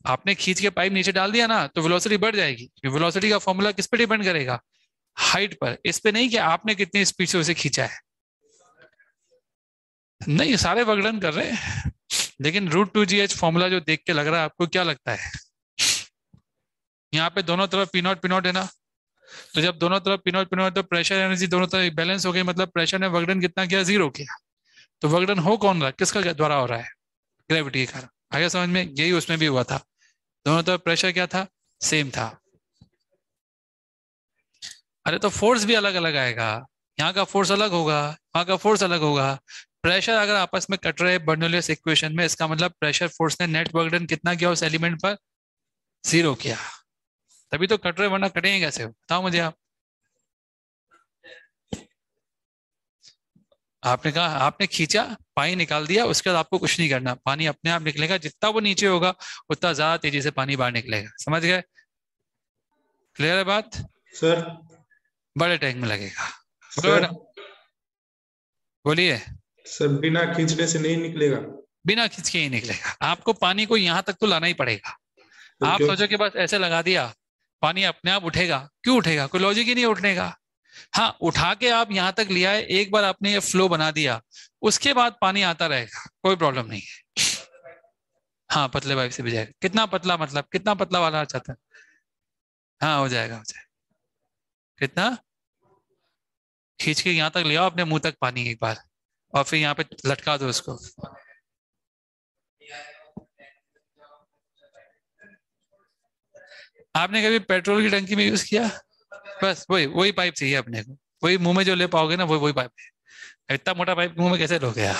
आपने खींच के पाइप नीचे डाल दिया ना तो वेलोसिटी बढ़ जाएगी। वेलोसिटी का फॉर्मूला किस पे डिपेंड करेगा, हाइट पर, इस पे नहीं कि आपने कितनी स्पीड से उसे खींचा है। नहीं, सारे वर्गडन कर रहे हैं, लेकिन √2GH फॉर्मूला जो देख के लग रहा है आपको, क्या लगता है, यहाँ पे दोनों तरफ पी नॉट है ना, तो जब दोनों तरफ पी नॉट तो प्रेशर एनर्जी दोनों तरफ बैलेंस हो गई, मतलब प्रेशर ने वर्गडन कितना किया, जीरो किया। तो वर्गडन हो कौन रहा, किसका द्वारा हो रहा है, ग्रेविटी के कारण। आगे समझ में, यही उसमें भी हुआ था, दोनों तरफ प्रेशर क्या था, सेम था। अरे तो फोर्स भी अलग अलग आएगा, यहाँ का फोर्स अलग होगा, वहां का फोर्स अलग होगा। प्रेशर अगर आपस में कट रहे बर्नौलिस इक्वेशन में, इसका मतलब प्रेशर फोर्स ने नेट वर्क डन कितना किया उस एलिमेंट पर, जीरो किया, तभी तो कट रहे, वरना कटेंगे कैसे, बताओ मुझे आप। आपने कहा, आपने खींचा, पानी निकाल दिया, उसके बाद आपको कुछ नहीं करना, पानी अपने आप निकलेगा, जितना वो नीचे होगा उतना ज्यादा तेजी से पानी बाहर निकलेगा। समझ गए, क्लियर है बात सर? बड़े टैंक में लगेगा। सर, बोलिए। सर बिना खींचने से नहीं निकलेगा? बिना खींच के ही निकलेगा, आपको पानी को यहाँ तक तो लाना ही पड़ेगा। तो आप क्यों? सोचो कि बस ऐसे लगा दिया पानी अपने आप उठेगा, क्यों उठेगा, कोई लॉजिक ही नहीं उठने का। हाँ, उठा के आप यहाँ तक लिया है, एक बार आपने ये फ्लो बना दिया, उसके बाद पानी आता रहेगा, कोई प्रॉब्लम नहीं है। हाँ, पतले पाइप से भी जाएगा। कितना पतला, मतलब कितना पतला वाला चाहता है, हाँ हो जाएगा, हो जाएगा। कितना, खींच के यहाँ तक ले आओ अपने मुंह तक पानी एक बार, और फिर यहाँ पे लटका दो उसको। आपने कभी पेट्रोल की टंकी में यूज किया, बस वही पाइप चाहिए अपने को, वही मुंह में जो ले पाओगे ना, वही पाइप है। इतना मोटा पाइप मुंह में कैसे लोगे आप